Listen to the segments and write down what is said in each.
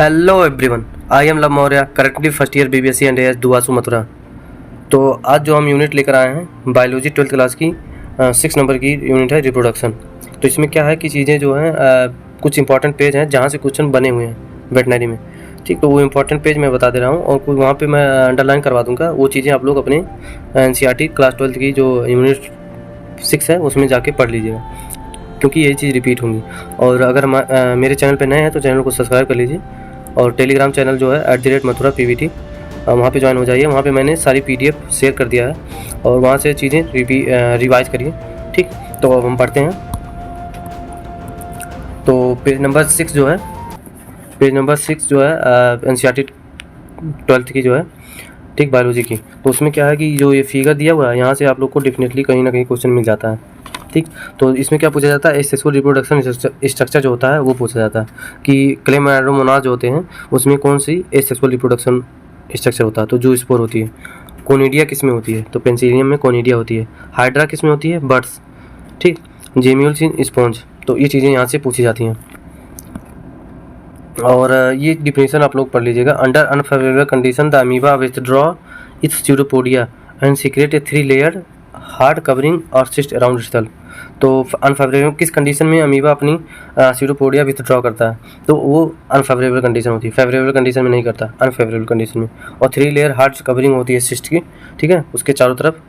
Hello everyone, I am Lav Maurya, currently first year BBSc and AS DUVASU Mathura. तो आज जो हम यूनिट लेकर आए हैं बायोलॉजी 12th क्लास की 6 नंबर की यूनिट है रिप्रोडक्शन। तो इसमें क्या है कि चीज़ें जो हैं कुछ इंपॉर्टेंट पेज हैं जहाँ से क्वेश्चन बने हुए हैं वेटनरी में। ठीक, तो वो इंपॉर्टेंट पेज मैं बता दे रहा हूँ और कोई वहाँ पे मैं अंडरलाइन करवा दूँगा। वो चीज़ें आप लोग अपने एनसीईआरटी क्लास 12th की जो यूनिट 6 है उसमें जाके पढ़ लीजिएगा, क्योंकि यही चीज़ रिपीट होंगी। और अगर मेरे चैनल पे नए हैं तो चैनल को सब्सक्राइब कर लीजिए और टेलीग्राम चैनल जो है @मथुरा PVT वहाँ पे ज्वाइन हो जाइए। वहाँ पे मैंने सारी PDF शेयर कर दिया है और वहाँ से चीज़ें रिवाइज करिए। ठीक, तो अब हम पढ़ते हैं। तो पेज नंबर 6 जो है NCERT 12th की जो है, ठीक, बायोलॉजी की। तो उसमें क्या है कि जो ये फिगर दिया हुआ है यहाँ से आप लोग को डेफिनेटली कहीं ना कहीं क्वेश्चन मिल जाता है। ठीक, तो इसमें क्या पूछा जाता है, एसेक्सुअल रिप्रोडक्शन स्ट्रक्चर जो होता है वो पूछा जाता है कि क्लेमाइडोमोनास जो होते हैं उसमें कौन सी एसेक्सुअल रिप्रोडक्शन स्ट्रक्चर होता है। तो जो स्पोर होती है, कोनिडिया किस में होती है, तो पेंसिलियम में कोनिडिया होती है। हाइड्रा किस में होती है, बर्ड्स। ठीक, जेम्यूल्स इन स्पॉन्ज। तो ये चीज़ें यहाँ से पूछी जाती हैं और ये डिफिनेशन आप लोग पढ़ लीजिएगा। Under unfavourable condition the amoeba withdraw it's pseudopodia and secret A 3 layer hard covering और सिस्ट अराउंड स्टल। तो अनफेवरेबल किस कंडीशन में अमीबा अपनी स्यूडोपोडिया विथड्रॉ करता है, तो वो अनफेवरेबल कंडीशन होती है। फेवरेबल कंडीशन में नहीं करता, अनफेवरेबल कंडीशन में। और 3 लेयर हार्ड कवरिंग होती है सिस्ट की, ठीक है, उसके चारों तरफ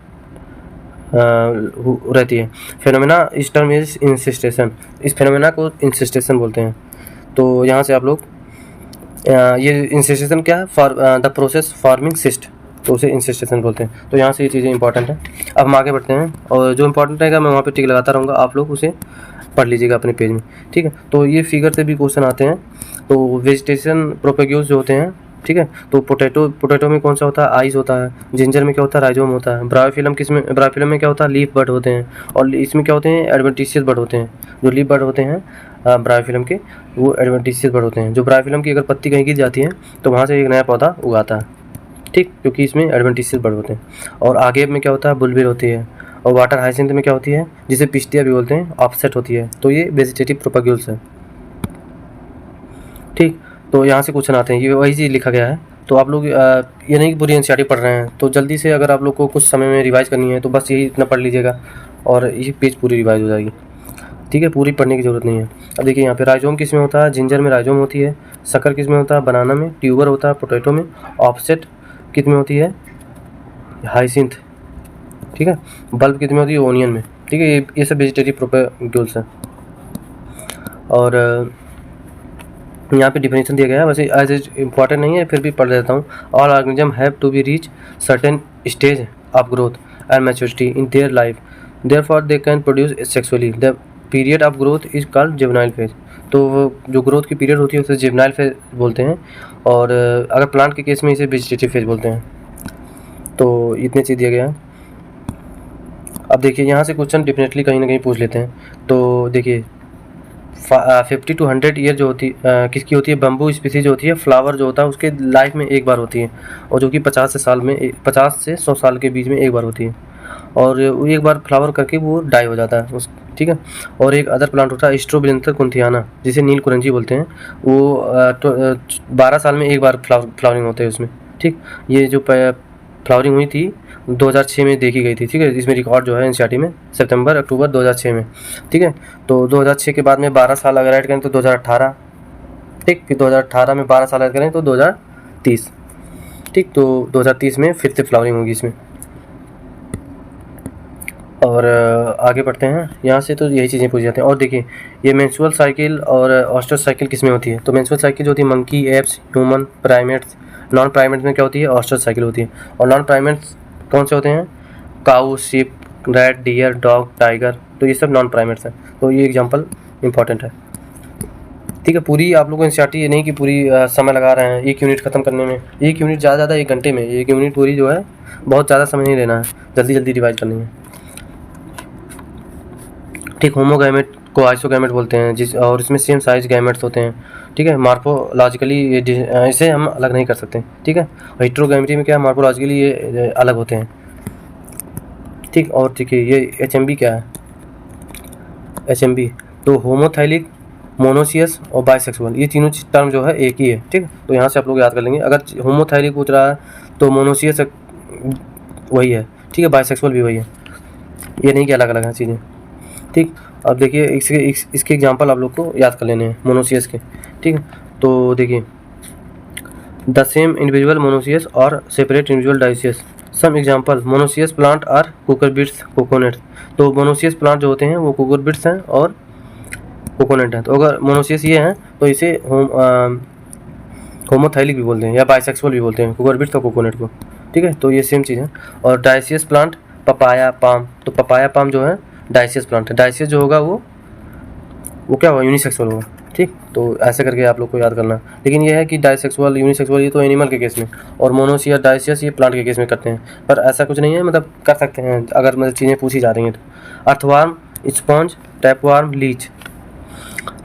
रहती है। फिनोमेना इस टर्म इज इंसिस्टेशन, इस फिनोमेना को इंसिस्टेशन बोलते हैं। तो यहाँ से आप लोग ये इंसिस्टेशन क्या है, for the process forming cyst, तो उसे इंसिस्टेशन बोलते हैं। तो यहाँ से ये चीज़ें इंपॉर्टेंट है। अब हम आगे बढ़ते हैं और जो इंपॉर्टेंट रहेगा मैं वहाँ पे टिक लगाता रहूँगा, आप लोग उसे पढ़ लीजिएगा अपने पेज में। ठीक है, तो ये फिगर से भी क्वेश्चन आते हैं। तो वेजिटेशन प्रोपेग्यूल्स जो होते हैं, ठीक है, तो पोटैटो में कौन सा होता है, आइस होता है। जिंजर में क्या होता है, राइजोम होता है। ब्रायोफिलम में क्या होता है, लीफ बड होते हैं। और इसमें क्या होते हैं, एडवेंटिशियस बड होते हैं। जो लीफ बड होते हैं ब्रायोफिलम के, वो एडवेंटिशियस बड होते हैं। जो ब्रायोफिलम की अगर पत्ती कहीं गिर जाती है तो वहाँ से एक नया पौधा उगाता है। ठीक, क्योंकि इसमें एडवेंटिशियस बड होते हैं। और आगे में क्या होता है, बुलबिल होती है। और वाटर हाइसिंथ में क्या होती है, जिसे पिस्टिया भी बोलते हैं, ऑफसेट होती है। तो ये वेजिटेटिव प्रोपेग्यूल्स है। ठीक, तो यहाँ से क्वेश्चन आते हैं, ये वही चीज़ लिखा गया है। तो आप लोग ये नहीं कि पूरी एनसीईआरटी पढ़ रहे हैं, तो जल्दी से अगर आप लोग को कुछ समय में रिवाइज करनी है तो बस यही इतना पढ़ लीजिएगा और ये पेज पूरी रिवाइज हो जाएगी। ठीक है, पूरी पढ़ने की ज़रूरत नहीं है। अब देखिए यहाँ पे राइजोम किस में होता है, जिंजर में राइजोम होती है। शक्कर किस में होता है, बनाना में। ट्यूबर होता है पोटैटो में। ऑफसेट किस में होती है, हाइसिंथ। ठीक है, बल्ब किस में होती है, ओनियन में। ठीक है, ये सब वेजिटेटिव प्रोपेग्यूल्स हैं। और यहाँ पे डिफिनेशन दिया गया है, वैसे एज इज इम्पॉर्टेंट नहीं है, फिर भी पढ़ देता हूँ। All organism have to be reach certain stage of growth and maturity in their life, therefore they can produce sexually. The period of growth is called juvenile phase. तो जो growth की पीरियड होती है उसे जुवेनाइल फेज बोलते हैं। और अगर प्लांट के केस में इसे वेजिटेटिव फेज बोलते हैं। तो इतने चीज़ दिया गया है। अब देखिए यहाँ से क्वेश्चन डेफिनेटली कहीं ना कहीं पूछ लेते हैं। तो देखिए 50 to 100 ईयर जो होती किसकी होती है, बम्बू स्पीसीज जो होती है, फ्लावर जो होता है उसके लाइफ में एक बार होती है। और जो कि 50 से 100 साल के बीच में एक बार होती है। और वो एक बार फ्लावर करके वो डाई हो जाता है उस, ठीक है। और एक अदर प्लांट होता है स्ट्रोबिलेंथस कुंथियाना, जिसे नील कुरंजी बोलते हैं। वो 12 साल में एक बार फ्लावरिंग होते हैं उसमें। ठीक, ये जो फ्लावरिंग हुई थी 2006 में देखी गई थी। ठीक है, इसमें रिकॉर्ड जो है एनसीईआरटी में सितंबर-अक्टूबर 2006 में। ठीक है, तो 2006 के बाद में 12 साल अगर ऐड करें तो 2018। ठीक, फिर 2018 में 12 साल ऐड करें तो 2030। ठीक, तो 2030 में फिर से फ्लावरिंग होगी इसमें। और आगे बढ़ते हैं यहाँ से, तो यही चीज़ें पूछी जाती हैं। और देखिए ये मेंस्ट्रुअल साइकिल और ऑस्ट्रस साइकिल किस में होती है, तो मेंस्ट्रुअल साइकिल जो होती है monkey, apps, human, primates. Non primates में क्या होती है, ऑस्ट्रस साइकिल होती है। और नॉन प्राइमेट्स कौन से होते हैं, cow, sheep, rat, deer, dog, tiger. तो ये सब नॉन प्राइमेट्स हैं। तो ये एग्जांपल इंपॉर्टेंट है। ठीक है, पूरी आप लोगों को एनसीईआरटी ये नहीं कि पूरी समय लगा रहे हैं एक यूनिट ख़त्म करने में। एक यूनिट ज़्यादा 1 घंटे में, एक यूनिट पूरी जो है बहुत ज़्यादा समय नहीं लेना है, जल्दी जल्दी रिवाइज करनी है। ठीक, होमोगैमेट को आइसोगैमेट बोलते हैं, जिस और इसमें सेम साइज गैमेट्स होते हैं। ठीक है, मार्फोलॉजिकली इसे हम अलग नहीं कर सकते। ठीक है, हेटेरोगैमेटी में क्या है, मार्फोलॉजिकली ये अलग होते हैं। ठीक, और देखिए ये HMB क्या है, HMB तो होमोथाइलिक मोनोसियस और बाइसेक्सुअल, ये तीनों टर्म जो है एक ही है, ठीक है। तो यहाँ से आप लोग याद कर लेंगे। अगर होमोथायरिक पूछ रहा है तो मोनोसियस वही है, ठीक है, बाइसेक्सुअल भी वही है, ये नहीं कि अलग अलग हैं चीज़ें, ठीक। अब देखिए इसके एग्जांपल आप लोग को याद कर लेने हैं मोनोसियस के, ठीक है। तो देखिए द सेम इंडिविजुअल मोनोसियस और separate individual dioecious. Some example monoecious plant are cucurbits coconuts. तो मोनोसियस प्लांट जो होते हैं वो कुकुरबिट्स हैं और कोकोनट हैं। तो अगर मोनोसियस ये हैं तो इसे होमोथाइलिक भी बोलते हैं या बाइसेक्सुअल भी बोलते हैं, कुकुरबिट्स और कोकोनट को, ठीक है। तो ये सेम चीज़ है। और डाइसियस प्लांट पपाया पाम, तो पपाया पाम जो है डाइसियस प्लांट है। डाइसियस जो होगा वो क्या होगा, यूनिसेक्सुअल होगा, ठीक। तो ऐसे करके आप लोग को याद करना। लेकिन ये है कि डाइसेक्सुअल यूनिसेक्सुअल ये तो एनिमल के केस में, और मोनोसियस डाइसियस ये प्लांट के केस में करते हैं। पर ऐसा कुछ नहीं है, मतलब कर सकते हैं अगर मतलब चीज़ें पूछी जा रही हैं तो। Earthworm, sponge, tapeworm, leech.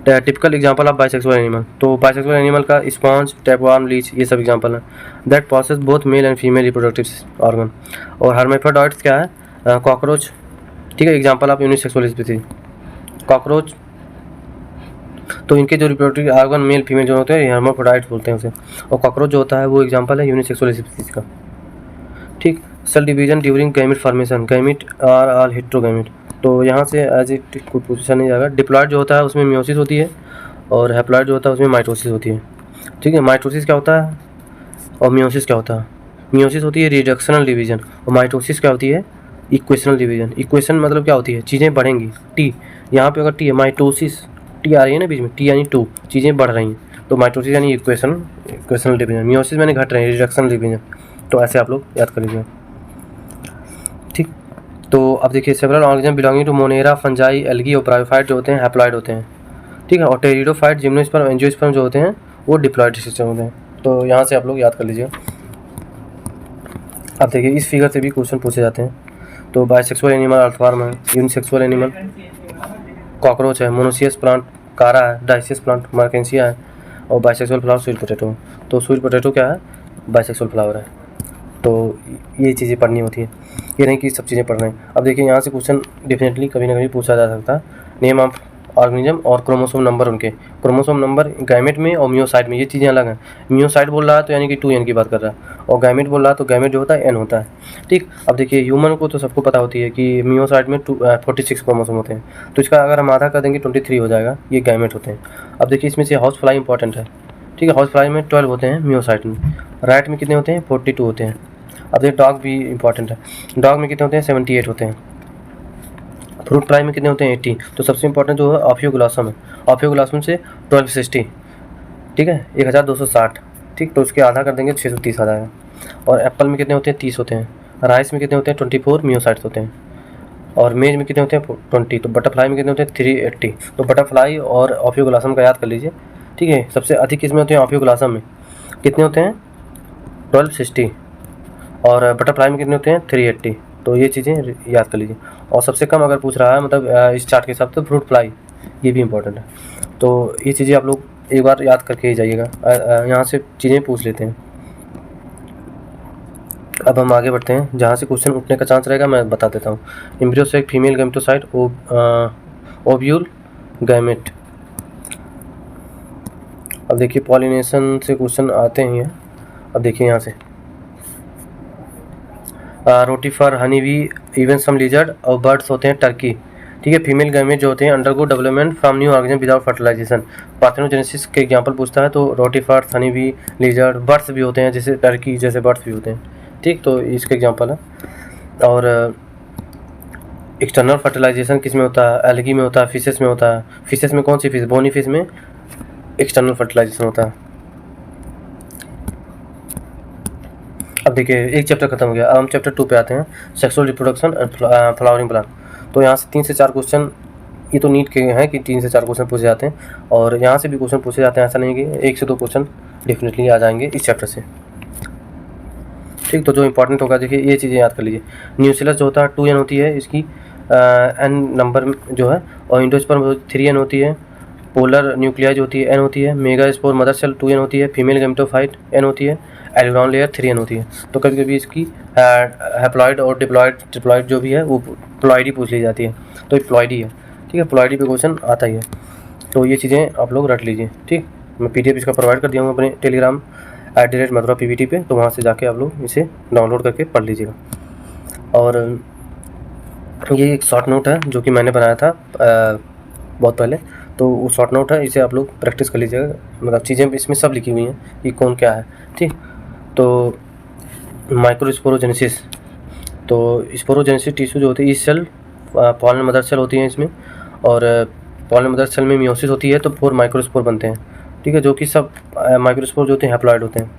Typical example of bisexual animal. तो बाइसेक्सुअल एनिमल का स्पॉन्ज, टैपवार्म, लीच ये सब एग्जांपल हैं। That process both male and female reproductive organ. और हर्माफ्रोडाइट्स क्या है, कॉकरोच, ठीक है, example of unisexual species cockroach. तो इनके जो रिप्रोडक्टिव ऑर्गन मेल फीमेल जो होते हैं हर्माफ्रोडाइट्स बोलते हैं उसे। और कॉकरोच जो होता है वो एग्जांपल है यूनिसेक्सुअल स्पीसीज का, ठीक। Cell division during gamete formation, gamete are all heterogamete. तो यहाँ से एज इट कोई पूछा नहीं जाएगा। डिप्लॉइड जो होता है उसमें मियोसिस होती है, और हैप्लॉइड जो होता है उसमें माइटोसिस होती है, ठीक है। माइटोसिस क्या होता है और मियोसिस क्या होता है। मियोसिस होती है रिडक्शनल डिवीजन, और माइटोसिस क्या होती है, इक्वेशनल डिवीजन। इक्वेशन मतलब क्या होती है, चीज़ें बढ़ेंगी, टी, यहाँ पे अगर टी है, माइटोसिस टी आ रही है ना बीच में, टी यानी टू, चीज़ें बढ़ रही हैं, तो माइटोसिस यानी इक्वेशनल डिवीजन। मियोसिस मैंने घट रहे हैं, रिडक्शनल डिवीजन। तो ऐसे आप लोग याद कर लीजिए, ठीक। तो अब देखिए several organism belonging to Monera, fungi, algae और ब्रायोफाइट जो होते हैं हैप्लॉइड होते हैं, ठीक है। और टेरिडोफाइट, जिम्नोस्पर्म, एंजियोस्पर्म जो होते हैं वो डिप्लॉइड सिस्टम होते हैं। तो यहाँ से आप लोग याद कर लीजिए। अब देखिए इस फिगर से भी क्वेश्चन पूछे जाते हैं। तो बाइसेक्सुअल एनिमल अर्थवार्म है, यूनिसेक्सुअल एनिमल कॉकरोच है, मोनोसियस प्लांट कारा है, डाइसियस प्लांट मार्केंसिया है, और बाइसेक्सुअल फ्लावर स्वीट पोटैटो। तो स्वीट पोटैटो क्या है, बाइसेक्सुअल फ्लावर है। तो ये चीज़ें पढ़नी होती है, ये नहीं कि सब चीज़ें पढ़ रहे हैं। अब देखिए यहाँ से क्वेश्चन डेफिनेटली कभी ना कभी पूछा जा सकता है। नेम ऑफ ऑर्गेनिज्म और क्रोमोसोम नंबर, उनके क्रोमोसोम नंबर गैमेट में और मियोसाइट में, ये चीज़ें अलग हैं। मियोसाइट बोल रहा है तो यानी कि 2n की बात कर रहा है, और गैमेट बोल रहा है तो गैमेट जो होता है n होता है, ठीक। अब देखिए ह्यूमन को तो सबको पता होती है कि मियोसाइट में 46 क्रोमोसोम होते हैं, तो इसका अगर हम आधा कर देंगे 23 हो जाएगा, ये गैमेट होते हैं। अब देखिए इसमें से हाउस फ्लाई इंपॉर्टेंट है, ठीक है। हाउस फ्लाई में 12 होते हैं मियोसाइट में, राइट में कितने होते हैं 42 होते हैं। अब देखिए डॉग भी इंपॉर्टेंट है, डॉग में कितने होते हैं 78 होते हैं। फ्रूट फ्लाई में कितने होते हैं 80। तो सबसे इंपॉर्टेंट जो है ऑफियोग्लॉसम है, ऑफियोग्लॉसम से 1260, ठीक है, 1260, ठीक। तो उसके आधा कर देंगे 630 आ जाएगा। और एप्पल में कितने होते हैं 30 होते हैं, राइस में कितने होते हैं 24 मियोसाइट्स होते हैं, और मेज में कितने होते हैं 20। तो बटरफ्लाई में कितने होते हैं 380। तो बटरफ्लाई और ऑफियोग्लॉसम का याद कर लीजिए, ठीक है। सबसे अधिक किसमें होते हैं, ऑफियोग्लॉसम में कितने होते हैं 1260, और बटरफ्लाई में कितने होते हैं 380। तो ये चीज़ें याद कर लीजिए। और सबसे कम अगर पूछ रहा है मतलब इस चार्ट के हिसाब से फ्रूट फ्लाई, ये भी इंपॉर्टेंट है। तो ये चीज़ें आप लोग एक बार याद करके ही जाइएगा, यहाँ से चीज़ें पूछ लेते हैं। अब हम आगे बढ़ते हैं, जहाँ से क्वेश्चन उठने का चांस रहेगा मैं बता देता हूँ। एम्ब्रियो से एक फीमेल गैमेटोसाइट, ओव्यूल, गैमेट। अब देखिए पॉलिनेशन से क्वेश्चन आते ही हैं। अब देखिए यहाँ से rotifer, honey bee, even some lizard और बर्ड्स होते हैं टर्की, ठीक है। फीमेल गैमेट जो होते हैं undergo development from new organism without fertilization. Parthenogenesis के एग्जांपल पूछता है तो rotifer, honey bee, lizard, birds भी होते हैं जैसे टर्की जैसे बर्ड्स भी होते हैं, ठीक। तो इसके एग्जांपल है। और एक्सटर्नल फर्टिलाइजेशन किस में होता है, एल्गी में होता है, फिशेस में होता है। फिशेस में कौन सी फिश, बोनी फिश में एक्सटर्नल फर्टिलाइजेशन होता है। अब देखिए एक चैप्टर खत्म हो गया, अब हम चैप्टर 2 पे आते हैं, sexual reproduction and flowering plant. तो यहाँ से 3 से 4 क्वेश्चन, ये तो नीट के हैं कि 3 से 4 क्वेश्चन पूछे जाते हैं, और यहाँ से भी क्वेश्चन पूछे जाते हैं, ऐसा नहीं कि 1 से 2 क्वेश्चन डेफिनेटली आ जाएंगे इस चैप्टर से, ठीक। तो जो इंपॉर्टेंट होगा देखिए ये चीज़ें याद कर लीजिए। न्यूसिलस जो होता है 2n होती है इसकी, n नंबर जो है, और इंडोस्पर्म 3n होती है। पोलर न्यूक्लियाई जो होती है n होती है। Mega spore mother cell 2n होती है। फीमेल गैमेटोफाइट n होती है। एलिग्रॉन लेयर 3n होती है। तो कभी कभी इसकी हैप्लॉइड और डिप्लॉइड जो भी है वो प्लॉइडी पूछ ली जाती है, तो ये प्लॉइडी है, ठीक है। प्लॉइडी पे क्वेश्चन आता ही है। तो ये चीज़ें आप लोग रट लीजिए, ठीक। मैं PDF इसका प्रोवाइड कर दिया हूँ अपने टेलीग्राम @मथुरा PPT पे, तो वहाँ से जाके आप लोग इसे डाउनलोड करके पढ़ लीजिएगा। और ये एक शॉर्ट नोट है जो कि मैंने बनाया था बहुत पहले, तो वो शॉर्ट नोट है, इसे आप लोग प्रैक्टिस कर लीजिएगा। मतलब चीज़ें इसमें सब लिखी हुई हैं कि कौन क्या है, ठीक। तो माइक्रोस्पोरोजेनेसिस, तो स्पोरोजेनेसिस टिश्यू जो होती है, इस सेल पॉलन मदर सेल होती हैं इसमें, और पॉलन मदर सेल में मियोसिस होती है तो 4 माइक्रोस्पोर बनते हैं, ठीक है, जो कि सब माइक्रोस्पोर जो होते हैं हैप्लॉइड होते हैं,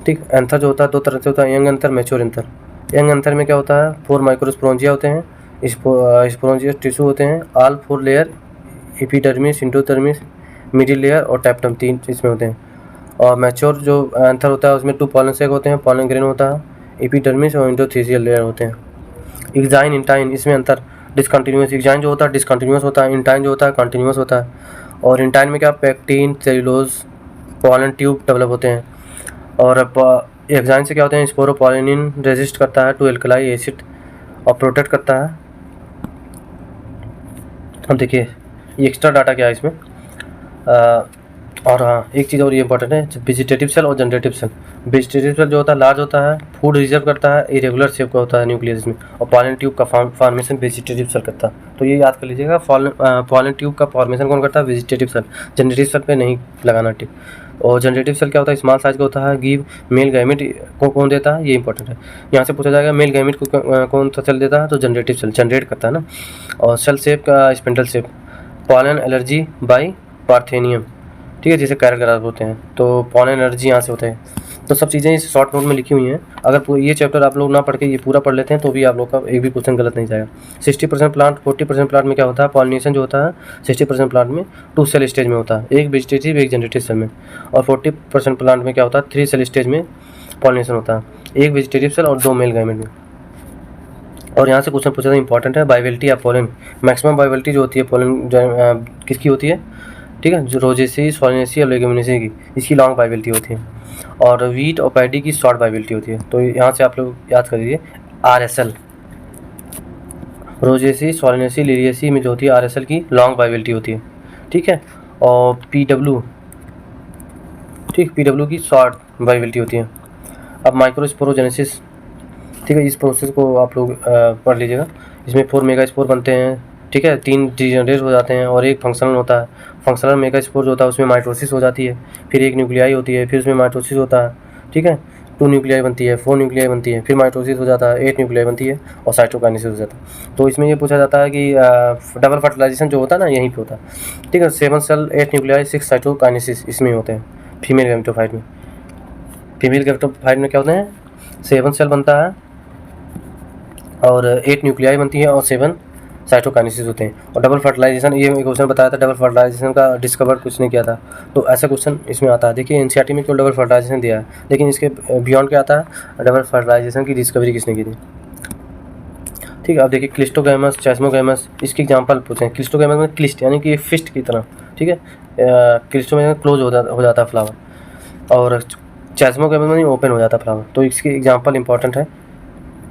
ठीक। एंथर जो होता है 2 तरह से होता है, young anther, mature anther. Young anther में क्या होता है, 4 माइक्रोस्पोरेंजिया होते हैं, स्पोरेंजियस टिश्यू होते हैं, all 4 layer, epidermis, endodermis, middle layer और टैप्टम, 3 इसमें होते हैं। और मैच्योर जो एंथर होता है उसमें 2 पॉलन सेक होते हैं, पॉलन ग्रेन होता है, एपिडर्मिस और इंडोथीसियल लेयर होते हैं। एक्साइन, इंटाइन, इसमें अंतर डिसकंटिन्यूअस, एक्साइन जो होता है डिसकंटिन्यूअस होता है, इंटाइन जो होता है कंटिन्यूअस होता है। और इंटाइन में क्या, pectin, cellulose, pollen tube develop होते हैं। और एक्साइन से क्या होते हैं, स्पोरोपोलिनिन रेजिस्ट करता है टू एल्कलाई एसिड और प्रोटेक्ट करता है। अब देखिए ये एक्स्ट्रा डाटा क्या है इसमें। और हाँ, एक चीज़ और ये इंपॉर्टेंट है, वेजिटेटिव सेल और जनरेटिव सेल। वेजिटेटिव सेल जो होता है लार्ज होता है, फूड रिजर्व करता है, इरेगुलर शेप का होता है न्यूक्लियस में, और पॉलन ट्यूब का फॉर्मेशन वेजिटेटिव सेल करता है। तो ये याद कर लीजिएगा, पॉलन ट्यूब का फॉर्मेशन कौन करता है, वेजिटेटिव सेल। जनरेटिव सेल पे नहीं लगाना, ठीक। और जनरेटिव सेल क्या होता है, स्मॉल साइज का होता है, गिव मेल गैमेट को कौन देता है, ये इंपॉर्टेंट है। यहाँ से पूछा जाएगा मेल गैमेट को कौन सा सेल देता है, तो जनरेटिव सेल जनरेट करता है ना। और सेल शेप का spindle shape, pollen allergy by parthenium, ठीक है, जिसे कैरेक्टर होते हैं, तो पॉलन एनर्जी यहाँ से होते हैं। तो सब चीज़ें इस शॉर्ट नोट में लिखी हुई हैं। अगर ये चैप्टर आप लोग ना पढ़ के ये पूरा पढ़ लेते हैं तो भी आप लोग का एक भी क्वेश्चन गलत नहीं जाएगा। 60% प्लांट, 40% प्लांट में क्या होता है, पॉलिनेशन जो होता है 60% प्लांट में 2 सेल स्टेज में होता है, एक वेजिटेटिव एक जनरेटिव सेल में। और 40% प्लांट में क्या होता है, 3 सेल स्टेज में पॉलिनेशन होता है, एक वेजिटेटिव सेल और 2 मेल गैमेट में। और यहाँ से क्वेश्चन पूछा था, इंपॉर्टेंट है, बाइवेलिटी ऑफ पोलन। मैक्सिमम बाइवेलिटी जो होती है पोलन किसकी होती है, ठीक है, जो रोजेसी, सोलेनेसी और लेगुमिनेसी की, इसकी लॉन्ग बाइवेलिटी होती है। और वीट और पैडी की शॉर्ट बाइवेलिटी होती है। तो यहाँ से आप लोग याद कर लीजिए, RSL, रोजेसी, सोलेनेसी, लिरियसी में जो होती है RSL की लॉन्ग बाइवेलिटी होती है, ठीक है। और PW, ठीक, PW की शॉर्ट बाइवेलिटी होती है। अब माइक्रोस्पोरोजेनेसिस, ठीक है, इस प्रोसेस को आप लोग पढ़ लीजिएगा। इसमें 4 मेगा स्पोर बनते हैं, ठीक है, 3 डिजेनरेट हो जाते हैं और एक फंक्शनल होता है। फंक्शनल मेगा स्पोर जो होता है उसमें माइटोसिस हो जाती है, फिर एक न्यूक्लियाई होती है, फिर उसमें माइटोसिस होता है, ठीक है, 2 न्यूक्लियाई बनती है, 4 न्यूक्लियाई बनती है, फिर माइटोसिस हो जाता है, 8 न्यूक्लियाई बनती है और साइटोकाइनेसिस हो जाता है। तो इसमें ये पूछा जाता है कि डबल फर्टिलाइजेशन जो होता है ना यहीं पे होता है, ठीक है। 7 सेल 8 न्यूक्लियाई 6 साइटोकाइनेसिस इसमें होते हैं फीमेल गैमेटोफाइट में। फीमेल गैमेटोफाइट में क्या होते हैं, 7 सेल बनता है और 8 न्यूक्लियाई बनती है और 7 साइटोकाइनेसिस होते हैं। और डबल फर्टिलाइजेशन, ये क्वेश्चन बताया था, डबल फर्टिलाइजेशन का डिस्कवर कुछ नहीं किया था, तो ऐसा क्वेश्चन इसमें आता है। देखिए NCERT में क्यों डबल फर्टिलाइजेशन दिया है, लेकिन इसके बियॉन्ड क्या आता है, डबल फर्टिलाइजेशन की डिस्कवरी किसने की थी, ठीक है। अब देखिए क्लिस्टोगैमस, चैस्मोगैमस, इसकी एग्जांपल पूछें। क्लिस्टोगैमस में क्लिस्ट यानी कि फिस्ट की तरह, ठीक है, क्लिस्टो में क्लोज हो जाता है फ्लावर, और चैस्मोगैमस में ओपन हो जाता है फ्लावर। तो इसकी एग्जांपल इंपॉर्टेंट है,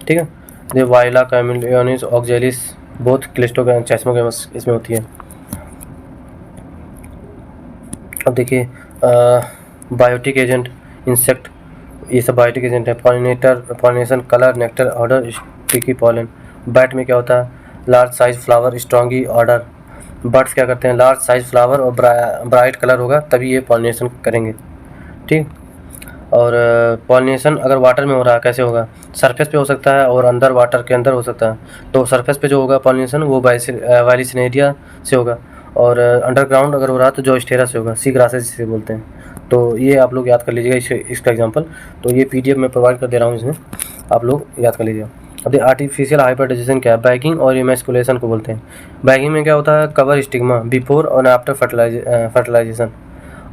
ठीक है। ये वाइला, कैमिलियोनिस, ऑक्जेलिस, बोथ क्लिस्टोगैम, चैस्मोगैमस इसमें होती है। अब देखिए बायोटिक एजेंट, इंसेक्ट, ये सब बायोटिक एजेंट है। Pollinator, pollination, colour, nectar, odour, sticky pollen. Bat में क्या होता है, large size flower, strongly odour. Birds क्या करते हैं, लार्ज साइज फ्लावर और ब्राइट कलर होगा तभी ये पॉलिनेशन करेंगे, ठीक। और पॉलिनेशन अगर वाटर में हो रहा है कैसे होगा, सरफेस पे हो सकता है और अंदर वाटर के अंदर हो सकता है। तो सरफेस पे जो होगा पॉलिनेशन वो वाइलिसिनेरिया से होगा, और अंडरग्राउंड अगर हो रहा है तो जोस्टेरा से होगा, सी ग्रासेस जिसे बोलते हैं। तो ये आप लोग याद कर लीजिएगा इसका एग्जांपल। तो ये PDF मैं प्रोवाइड कर दे रहा हूँ, इसमें आप लोग याद कर लीजिएगा। अब आर्टिफिशियल हाइब्रिडाइजेशन क्या है, बैगिंग और इमेस्कुलेशन को बोलते हैं। बैगिंग में क्या होता है, कवर स्टिग्मा बिफोर और आफ्टर फर्टिलाइजेशन।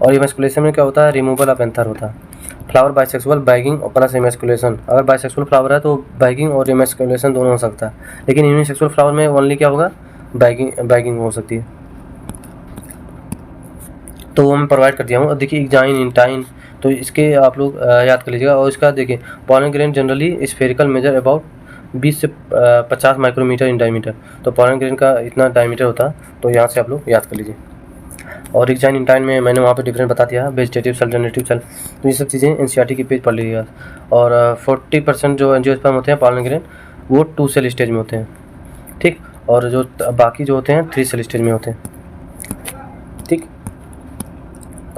और इमेस्कुलेशन में क्या होता है, रिमूवल ऑफ एंथर होता है। फ्लावर बाइसेक्सुअल, बैगिंग और प्लस इमेस्कुलेशन। अगर बाइसेक्सुअल फ्लावर है तो बैगिंग और इमेस्कुलेशन दोनों हो सकता है, लेकिन यूनिसेक्सुअल फ्लावर में ओनली क्या होगा, बैगिंग हो सकती है। तो वो मैं प्रोवाइड कर दिया हूँ। अब देखिए एक्साइन, इंटाइन, तो इसके आप लोग याद कर लीजिएगा। और इसका देखिए pollen grain generally spherical measure about 20 से 50 माइक्रोमीटर इन डायमीटर। तो पॉलन ग्रेन का इतना डायमीटर होता है, तो यहाँ से आप लोग याद कर लीजिए। और एग्जाइन इन टाइम में मैंने वहाँ पे डिफरेंस बता दिया, वेजिटेटिव सेल, जनरेटिव सेल। तो ये सब चीज़ें एनसीईआरटी की पेज पढ़ लीजिएगा। और 40% जो एंजियोस्पर्म होते हैं पॉलन ग्रेन वो 2 सेल स्टेज में होते हैं, ठीक। और जो बाकी जो होते हैं 3 सेल स्टेज में होते हैं, ठीक।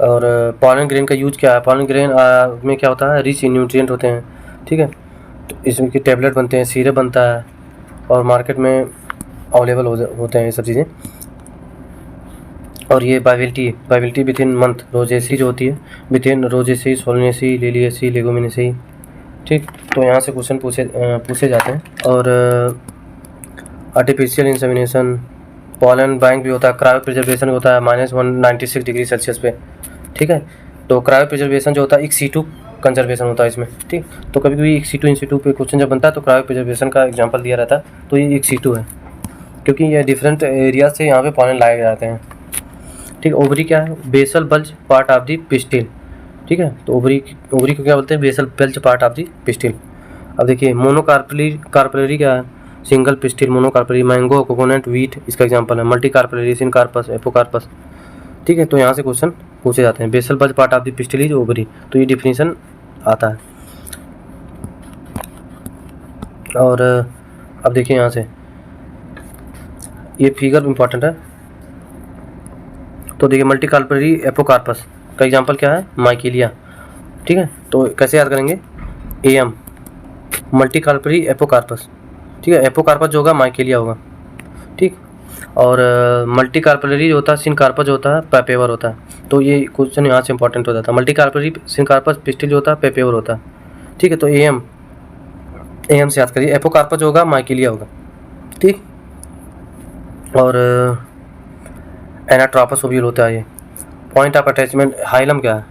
और पॉलन ग्रेन का यूज क्या है? पॉलन ग्रेन में क्या होता है, रिच इन न्यूट्रिएंट होते हैं, ठीक है। तो इसमें की टैबलेट बनते हैं, सिरप बनता है और मार्केट में अवेलेबल होते हैं ये सब चीज़ें। और ये बाइबिलिटी विद इन मंथ, रोजेसी जो होती है with in Rosaceae, Solanaceae, Liliaceae, Leguminosae, ठीक। तो यहाँ से क्वेश्चन पूछे जाते हैं। और आर्टिफिशियल इंसेमिनेशन, पॉलन बैंक भी होता है, क्रायो प्रिजर्वेशन होता है -196 डिग्री सेल्सियस पे, ठीक है। तो क्रायो प्रिजर्वेशन जो होता है एक्सीटू कंजर्वेशन होता है इसमें, ठीक। तो कभी कभी एक्सीटू इंसीटू पे क्वेश्चन जब बनता है तो क्रायो प्रिजर्वेशन का एग्जांपल दिया रहता है, तो ये एक्सीटू है क्योंकि ये डिफरेंट एरिया से यहाँ पे पॉलन लाए जाते हैं, ठीक। ओवरी क्या है? Basal bulge part of the pistil, ठीक है। तो ओवरी को क्या बोलते हैं? Basal bulge part of the pistil. अब देखिए मोनोकार्पलरी क्या है? Single pistil monocarpellary. Mango, coconut, wheat इसका एग्जांपल है। मल्टी कार्पलरी सिनकार्पस, एपोकार्पस, ठीक है। तो यहाँ से क्वेश्चन पूछे जाते हैं। Basal bulge part of the pistil is ovary, तो ये डिफिनीशन आता है। और अब देखिए यहाँ से ये फिगर इंपॉर्टेंट है। तो देखिए मल्टी कार्पलरी एपोकार्पस का एग्जांपल क्या है? माइकेलिया, ठीक है। तो कैसे याद करेंगे? एम मल्टी कार्पलरी एपोकार्पस, ठीक है। एपोकार्पस जो होगा माइकेलिया होगा, ठीक। और मल्टी कार्पलरी जो होता है सिनकार्पस जो होता है पेपेवर होता है। तो ये क्वेश्चन यहाँ से इंपॉर्टेंट हो जाता है। मल्टी कार्पलरी सिनकार्पस पिस्टिल जो होता है पेपेवर होता है, ठीक है। तो एम से याद करिए। एपोकार्पस जो होगा माइकेलिया होगा, ठीक। और एनाट्रोपस ओव्यूल होता है ये। पॉइंट ऑफ अटैचमेंट हाइलम क्या है?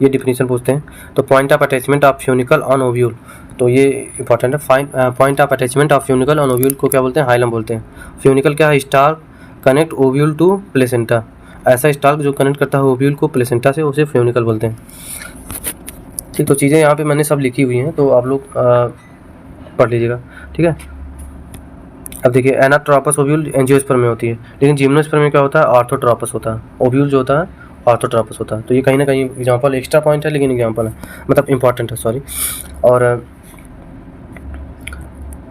ये डिफिनीशन पूछते हैं। तो point of attachment of funicle on ovule, तो ये इंपॉर्टेंट है। Point of attachment of funicle on ovule को क्या बोलते हैं? हाइलम बोलते हैं। फ्यूनिकल क्या है? Stalk connect ovule to placenta, ऐसा स्टार्क जो कनेक्ट करता है ओव्यूल को प्लेसेंटा से, उसे फ्यूनिकल बोलते हैं, ठीक। तो चीज़ें यहाँ पे मैंने सब लिखी हुई हैं, तो आप लोग पढ़ लीजिएगा, ठीक है। अब देखिए एनाट्रोपस ओव्यूल एंजियोस्पर्म में होती है, लेकिन जिम्नोस्पर्म में क्या होता है? ऑर्थोट्रोपस होता है। ओव्यूल जो होता है ऑर्थोट्रोपस होता है। तो ये कहीं ना कहीं एग्जांपल एक्स्ट्रा पॉइंट है, लेकिन एग्जांपल है, मतलब इंपॉर्टेंट है, सॉरी। और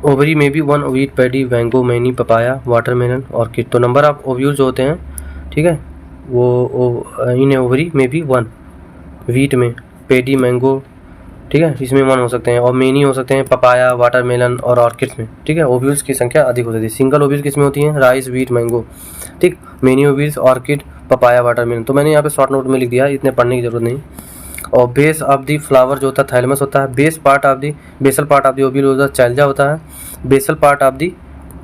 ओवरी में भी 1 wheat, paddy, mango, many, papaya, watermelon, orchid. तो नंबर ऑफ ओव्यूल जो होते हैं, ठीक है, वो इन ओवरी में भी 1, वीट में, पैडी, मैंगो, ठीक है, इसमें 1 हो सकते हैं। और मेनी हो सकते हैं पपाया, वाटरमेलन और ऑर्किड्स में, ठीक है। ओव्यूल्स की संख्या अधिक हो जाती है। सिंगल ओव्यूल किस में होती है? राइस, वीट, मैंगो, ठीक। Many ovules orchid, papaya, watermelon. तो मैंने यहाँ पे शॉर्ट नोट में लिख दिया, इतने पढ़ने की जरूरत नहीं। और बेस ऑफ दी फ्लावर जो होता है थैलेमस होता है। Basal part of the ovule होता है चाइल्जा होता है। Basal part of the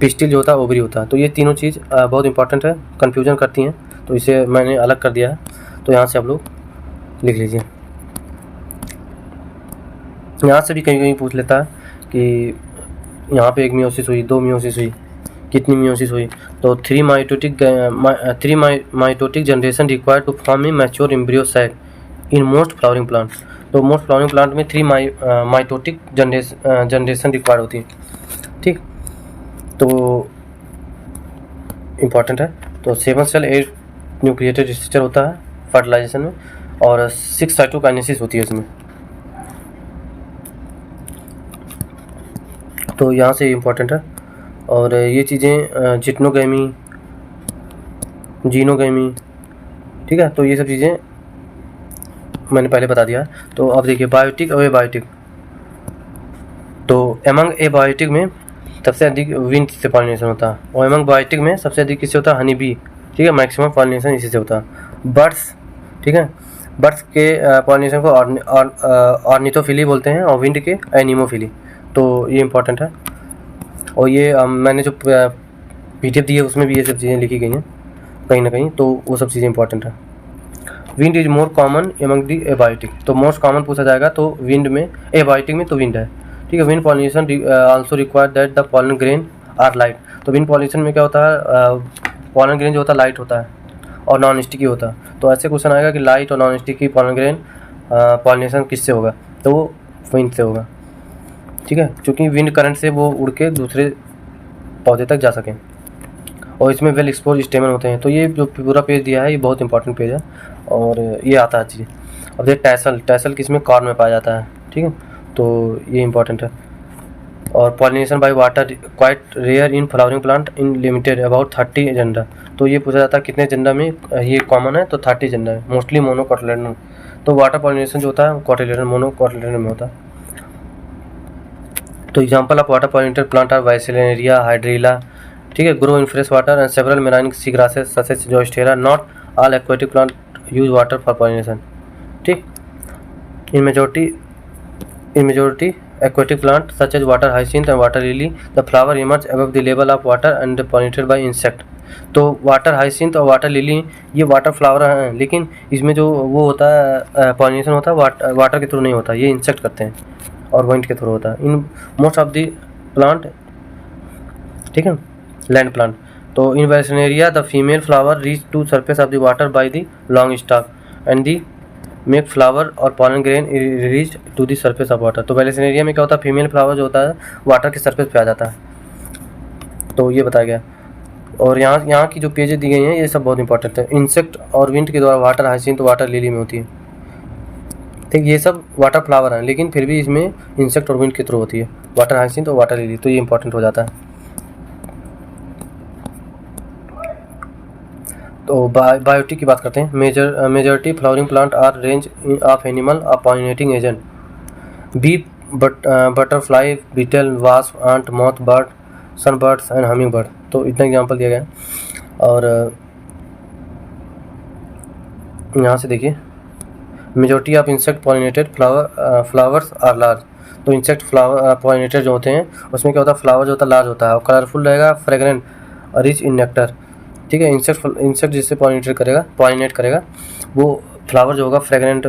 pistil जो होता है ओवरी होता है। तो ये तीनों चीज़ बहुत इंपॉर्टेंट है, कन्फ्यूजन करती हैं, तो इसे मैंने अलग कर दिया है। तो यहाँ से आप लोग लिख लीजिए। यहाँ से भी कहीं कहीं पूछ लेता है कि यहाँ पे 1 मियोसिस हुई, 2 मियोसिस हुई, कितनी मियोसिस हुई? तो 3 mitotic generation required to form a mature embryo sac in most flowering plant. तो मोस्ट फ्लावरिंग प्लांट में 3 माइटोटिक जनरेशन रिक्वायर्ड होती है, ठीक। तो इम्पॉर्टेंट है। तो 7 सेल 8 न्यूक्लिएटेड स्ट्रक्चर होता है फर्टिलाइजेशन में, और 6 साइटोकाइनेसिस होती है इसमें। तो यहाँ से इम्पॉर्टेंट है। और ये चीज़ें जिटनोगैमी, जीनोगैमी, ठीक है। तो ये सब चीज़ें मैंने पहले बता दिया। तो अब देखिए बायोटिक और एबायोटिक। तो एमंग एबायोटिक में सबसे अधिक विंड से पॉलिनेशन होता है, और एमंग बायोटिक में सबसे अधिक किससे होता है? हनी बी, ठीक है। मैक्सिमम पॉलिनेशन इसी से होता है। बर्ड्स, ठीक है, बर्ड्स के पॉलिनेशन को ऑर्निथोफिली बोलते हैं, और विंड के एनिमोफिली। तो ये इंपॉर्टेंट है। और ये मैंने जो PDF दी है उसमें भी ये सब चीज़ें लिखी गई हैं कहीं ना कहीं, तो वो सब चीज़ें इंपॉर्टेंट है। Wind is more common among the abiotic. तो मोस्ट कॉमन पूछा जाएगा तो विंड में, एबायोटिक में तो विंड है, ठीक है। Wind pollination also require that the pollen grain are light. तो विंड पॉलिनेशन में क्या होता है? पॉलन ग्रेन जो होता है लाइट होता है और नॉन स्टिकी होता है। तो ऐसे क्वेश्चन आएगा कि लाइट और non sticky pollen grain pollination किससे होगा? तो वो विंड से होगा, ठीक है, क्योंकि विंड करंट से वो उड़ के दूसरे पौधे तक जा सकें। और इसमें वेल एक्सपोज स्टेमन होते हैं। तो ये जो पूरा पेज दिया है ये बहुत इंपॉर्टेंट पेज है और ये आता है चीज़। अब देखिए टैसल किसमें कॉर्न में पाया जाता है, ठीक है, तो ये इंपॉर्टेंट है। और pollination by water quite rare in flowering plant in limited about 30 genera. तो ये पूछा जाता है कितने जेंडर में ये कॉमन है, तो 30 जेंडर है, मोस्टली मोनोकोटिलेडोन। तो वाटर पॉलिनेशन जो होता है कोटिलेडोन मोनोकोटिलेडोन में होता है। तो example of water pollinated plant are Vallisneria Hydrilla, ठीक है, grow in fresh water and several marine sea grasses such as Zostera. Not all aquatic plant use water for pollination, ठीक। In majority aquatic plant such as water hyacinth and water lily, the flower emerge above the level of water and pollinated by insect। तो water hyacinth और water lily ये water flower हैं, लेकिन इसमें जो वो होता है पॉलिनेशन होता है वाटर के थ्रू नहीं होता, ये इंसेक्ट करते हैं और विंड के थ्रू होता है in most of the plant, ठीक है, लैंड प्लांट। तो in Vallisneria the female flower reach to surface of the water by the long stalk and the male flower और pollen grain release to the surface of water. तो Vallisneria में क्या होता है, female flower जो होता है वाटर के सरफेस पे आ जाता है, तो ये बताया गया। और यहाँ की जो पेजेस दी गई हैं ये सब बहुत इंपॉर्टेंट है। इंसेक्ट और विंड के द्वारा वाटर हाइसिंथ तो वाटर लिली में होती है, ठीक, ये सब वाटर फ्लावर हैं लेकिन फिर भी इसमें इंसेक्ट और विंड के थ्रू होती है, वाटर हाइसिंथ और वाटर लिली, तो ये इंपॉर्टेंट हो जाता है। तो बायोटिक की बात करते हैं। Majority flowering plant are range of animal of pollinating agent bee butterfly beetle wasp ant moth bird sun birds and humming bird. तो इतना एग्जाम्पल दिया गया है। और यहाँ से देखिए majority of insect pollinated flowers are large. तो इंसेक्ट फ्लावर पॉलिनेटेड जो होते हैं उसमें क्या होता है, फ्लावर जो होता है लार्ज होता है और कलरफुल रहेगा, फ्रेगरेंट और रिच इन नेक्टर, ठीक है। इंसेक्ट जिससे पॉलिनेट करेगा वो फ्लावर जो होगा फ्रेगरेंट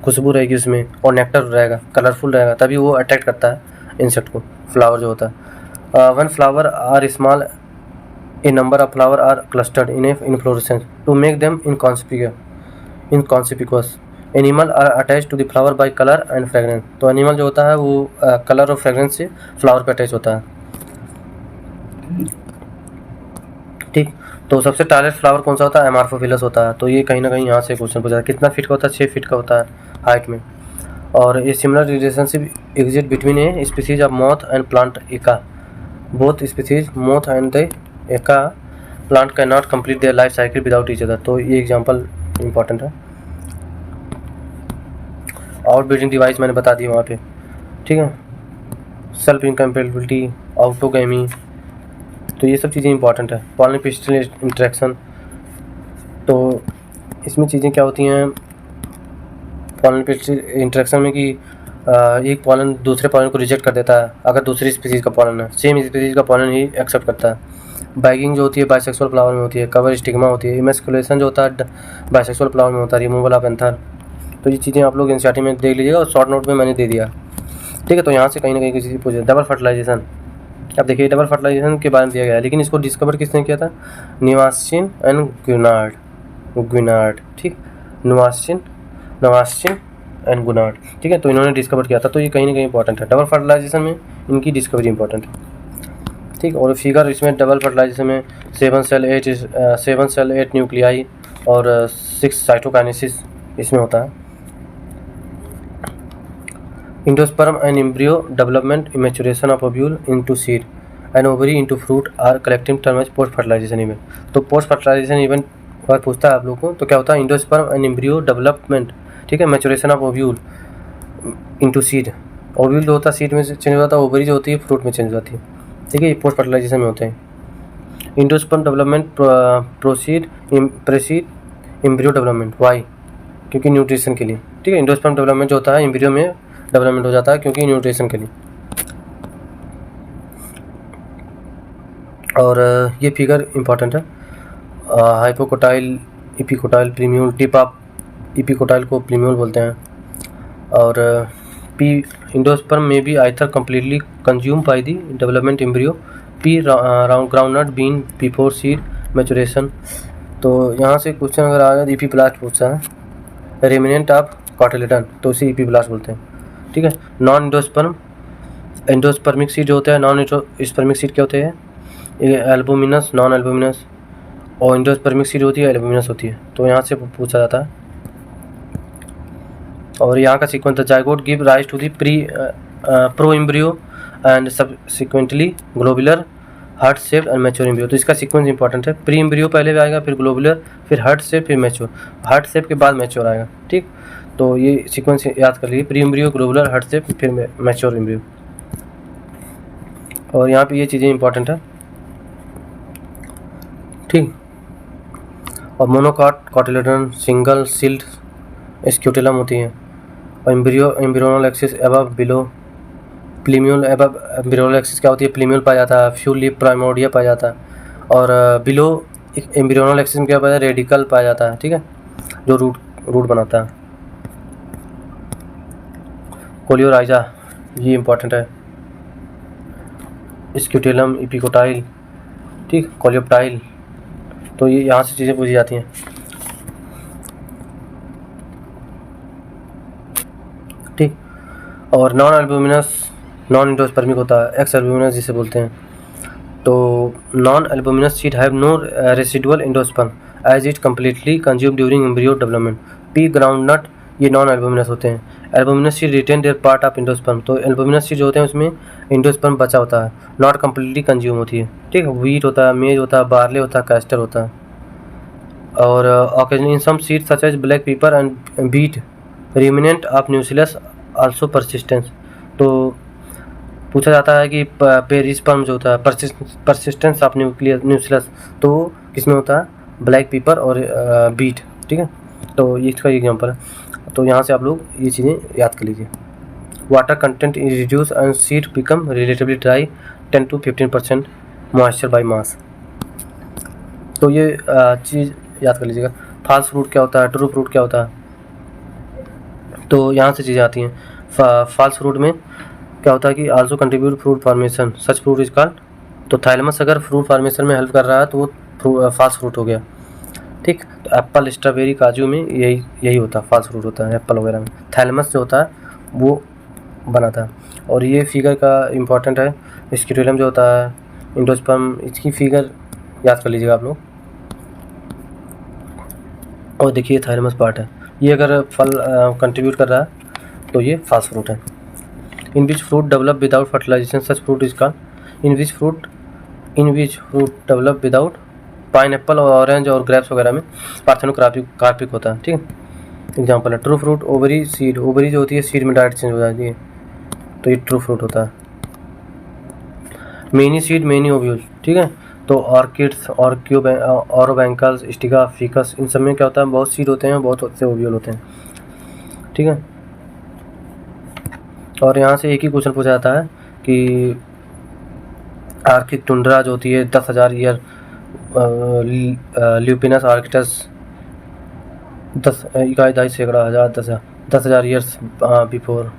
खुशबू रहेगी उसमें और नेक्टर रहेगा, कलरफुल रहेगा, तभी वो अट्रैक्ट करता है इंसेक्ट को, फ्लावर जो होता है। One flower are small a number of flower are clustered in inflorescence to make them inconspicuous. Animal are attach to the flower by colour and fragrance. तो एनिमल जो होता है वो कलर और फ्रेगरेंस से फ्लावर पे अटैच होता है, ठीक। तो सबसे टालेस्ट फ्लावर कौन सा होता है, एमार्फोफिलस होता है। तो ये कहीं ना कहीं यहाँ से क्वेश्चन पूछा है। कितना फीट का होता है, 6 फीट का होता है हाइट में। और ये similar relationship exist between a species of moth and plant Yucca. Both species moth and the Yucca plant can not complete their life cycle without each other. तो ये एग्जाम्पल इंपॉर्टेंट है। Outbreeding device मैंने बता दी वहाँ पे, ठीक है। Self incompatibility, autogamy, तो ये सब चीज़ें इंपॉर्टेंट है। पॉलन पिस्टल इंटरेक्शन, तो इसमें चीज़ें क्या होती हैं पॉलन पिस्टल इंटरेक्शन में कि एक पॉलन दूसरे पॉलन को रिजेक्ट कर देता है अगर दूसरी स्पीसीज़ का पॉलन है, सेम स्पीसीज़ का पॉलन ही एक्सेप्ट करता है। बैगिंग जो होती है बाइसेक्सुअल फ्लावर में होती है। कवर स्टिग्मा होती है। इमेस्कुलेशन जो होता है बाइसेक्सुअल फ्लावर में होता है। Removal of anther. तो ये चीज़ें आप लोग एनसीईआरटी में देख लीजिएगा और शॉर्ट नोट में मैंने दे दिया, ठीक है। तो यहाँ से कहीं ना कहीं किसी पूछे डबल फर्टिलाइजेशन। अब देखिए डबल फर्टिलाइजेशन के बारे में दिया गया है, लेकिन इसको डिस्कवर किसने किया था, नवास्चिन एंड गुनार्ड, ठीक, नवास्चिन एंड गुनार्ड, ठीक है। तो इन्होंने डिस्कवर किया था। तो ये कहीं ना कहीं इंपॉर्टेंट है। डबल फर्टिलाइजेशन में इनकी डिस्कवरी इंपॉर्टेंट है, ठीक। और फिगर इसमें डबल फर्टिलाइजेशन में 7 सेल 8 न्यूक्लियाई और 6 साइटोकाइनेसिस इसमें होता है। Endosperm and embryo development, maturation of ovule into seed and ovary into fruit are collective term as post fertilization event। तो पोस्ट फर्टिलाइजेशन इवेंट अगर पूछता है आप लोगों को तो क्या होता है, इंडोस्पर्म एंड एम्ब्रियो डेवलपमेंट, ठीक है, maturation of ovule into seed. Ovule जो होता है सीड में चेंज हो जाता है, ओवरी जो होती है फ्रूट में चेंज हो जाती है, ठीक है। ये पोस्ट फर्टिलाइजेशन में होते हैं। Endosperm development proceed embryo development, why, क्योंकि न्यूट्रिशन के लिए, ठीक है। इंडोस्पर्म डेवलपमेंट जो होता है एम्ब्रियो में डेवलपमेंट हो जाता है क्योंकि न्यूट्रिशन के लिए। और ये फिगर इंपॉर्टेंट है। Hypocotyl epicotyl plumule, tip of epicotyl को प्रीम्यूल बोलते हैं। और pea endosperm may be either completely consume by the development embryo. Pea groundnut bean before seed maturation. तो यहाँ से क्वेश्चन अगर आ जाए इपीब्लास्ट पूछा है, रेमिनेंट ऑफ कॉटिलेडन, तो उसे इपीब्लास्ट बोलते हैं, ठीक है। नॉन एंडोस्पर्मिक सीड जो होते हैं, नॉन स्पर्मिक सीड क्या होते हैं, एल्बुमिनस, नॉन एल्बुमिनस, और एंडोस्पर्मिक सीड होती है, एल्बुमिनस होती है। तो यहाँ से पूछा जाता है। और यहाँ का sequence the zygote give rise to the pro embryo and subsequently globular heart shape and mature embryo. तो इसका सीक्वेंस इंपॉर्टेंट है, प्री एम्ब्रियो पहले आएगा, फिर ग्लोबुलर, फिर हार्ट शेप, फिर मैच्योर, हार्ट शेप के बाद मैच्योर आएगा। ठीक, तो ये सीक्वेंस याद कर लीजिए, pre embryo, globular, heart shape, फिर मैच्योर एम्ब्रियो। और यहाँ पे ये चीज़ें इंपॉर्टेंट है। ठीक, और monocot, cotyledon, single shield scutellum होती हैं। और embryonal axis above below, plumule above embryonal axis क्या होती है, प्लीम्यूल पाया जाता है, फ्यूल लीफ प्राइमोर्डिया पाया जाता है। और बिलो एम्ब्रियोनल एक्सिस में क्या पाया जाता है, रेडिकल पाया जाता है। ठीक है, जो रूट बनाता है। कोलियोराइजा, ये इंपॉर्टेंट है। स्क्यूटेलम, इपिकोटाइल, ठीक, कोलियोप्टाइल। तो ये यहाँ से चीज़ें पूछी जाती हैं। ठीक, और नॉन एल्बुमिनस, नॉन एंडोस्पर्मिक होता है, एक्स एल्बुमिनस जिसे बोलते हैं। तो non albuminous seed have no residual endosperm as it completely consume during embryo development. Pea groundnut, ये नॉन एल्बुमिनस होते हैं। Albuminous seed retain their part of endosperm. तो एल्बुमिनस सीड जो होते हैं उसमें एंडोस्पर्म बचा होता है, नॉट कम्प्लीटली कंज्यूम होती है। ठीक है, व्हीट होता है, मेज होता है, बार्ले होता है, कैस्टर होता है। और occasionally in some seed such as black pepper and beet remnant of nucellus also persistence. तो पूछा जाता है कि पेरिस्पर्म जो होता है, परसिस्टेंस ऑफ न्यूसिलस, तो किसमें होता है, ब्लैक पेपर और बीट। ठीक है, तो ये इसका एग्जांपल है। तो यहाँ से आप लोग ये चीज़ें याद कर लीजिए। Water content is reduce and seed become relatively dry, 10 to 15% moisture by mass. तो ये चीज़ याद कर लीजिएगा। फॉल्स फ्रूट क्या होता है, ट्रू फ्रूट क्या होता है, तो यहाँ से चीज़ें आती हैं। फॉल्स फ्रूट में क्या होता है कि also contribute fruit formation, such fruit is called. तो थाइलमस अगर फ्रूट फॉर्मेशन में हेल्प कर रहा है तो वो फॉल्स फ्रूट हो गया। ठीक, तो एप्पल, स्ट्रॉबेरी, काजू में यही होता है, फॉल्स फ्रूट होता है एप्पल वगैरह में। थाइलमस जो होता है वो बनाता है। और ये फिगर का इंपॉर्टेंट है, स्क्यूटेलम जो होता है, एंडोस्पर्म, इसकी फिगर याद कर लीजिएगा आप लोग। और देखिए थाइलमस पार्ट है, ये अगर फल कंट्रीब्यूट कर रहा है तो ये फॉल्स फ्रूट है। In which fruit develop without fertilization, such fruit is called. In which fruit develop without, pineapple और ऑरेंज और ग्रेप्स वगैरह में पार्थेनोकार्पिक होता है। ठीक है, एग्जांपल है। True fruit, ovary seed, ovary जो होती है सीड में डायरेक्ट चेंज हो जाती है, तो ये ट्रू फ्रूट होता है। Many seed many ovule. ठीक है, तो ऑर्किड्स, ऑरोबैंकल्स, स्टिगा, फिकस, इन सब में क्या होता है, बहुत सीड होते हैं, बहुत से ओव्यूल होते हैं। ठीक है, और यहाँ से एक ही क्वेश्चन पूछा जाता है कि आर्किक टुंड्रा जो होती है 10,000 year, Lupinus arcticus 10,000 years before,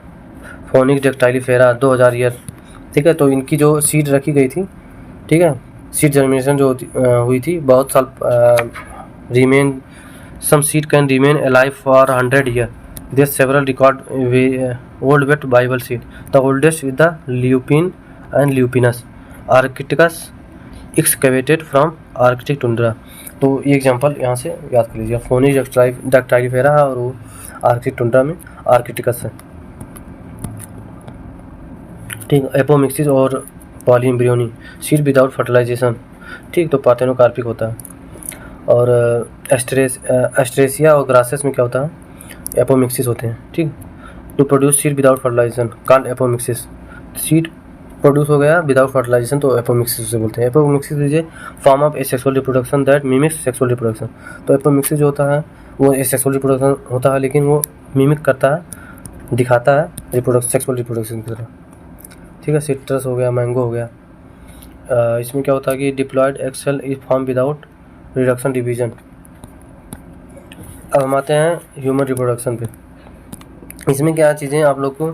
Phoenix dactylifera 2,000 year. ठीक है, तो इनकी जो सीड रखी गई थी, ठीक है, सीड जर्मिनेशन जो हुई थी बहुत साल, remain some seed can remain alive for 100 year. There several record old wet viable seed, the oldest with the lupine and Lupinus arcticus excavated from Arctic tundra. तो ये एग्जांपल यहाँ से याद कर लीजिए, फोनिक्स डेक्टाइलिफेरा है और वो आर्कटिक टुंड्रा में आर्किटिकस है। ठीक, एपोमिक्सिस और पॉलीएम्ब्रियोनी, सीड विदाउट फर्टिलाइजेशन। ठीक, तो पार्थेनोकार्पिक होता है। और एस्ट्रेसिया और ग्रासेस में क्या होता है, एपोमिक्सिस होते हैं। ठीक, to produce seed without fertilization called apomixis. Seed produce हो गया विदाउट फर्टिलाइजेशन तो एपोमिक्सिस से बोलते हैं। Apomixis is a form of asexual reproduction that mimics sexual reproduction. तो एपोमिक्सिस जो होता है वो एसेक्सुअल रिप्रोडक्शन होता है, लेकिन वो मिमिक करता है, दिखाता है सेक्सुअल रिप्रोडक्शन की तरह। ठीक है, सिट्रस हो गया, मैंगो हो गया। इसमें क्या होता है कि diploid egg cell is form without reduction division. अब हम आते हैं ह्यूमन रिप्रोडक्शन पे। इसमें क्या चीज़ें आप लोग को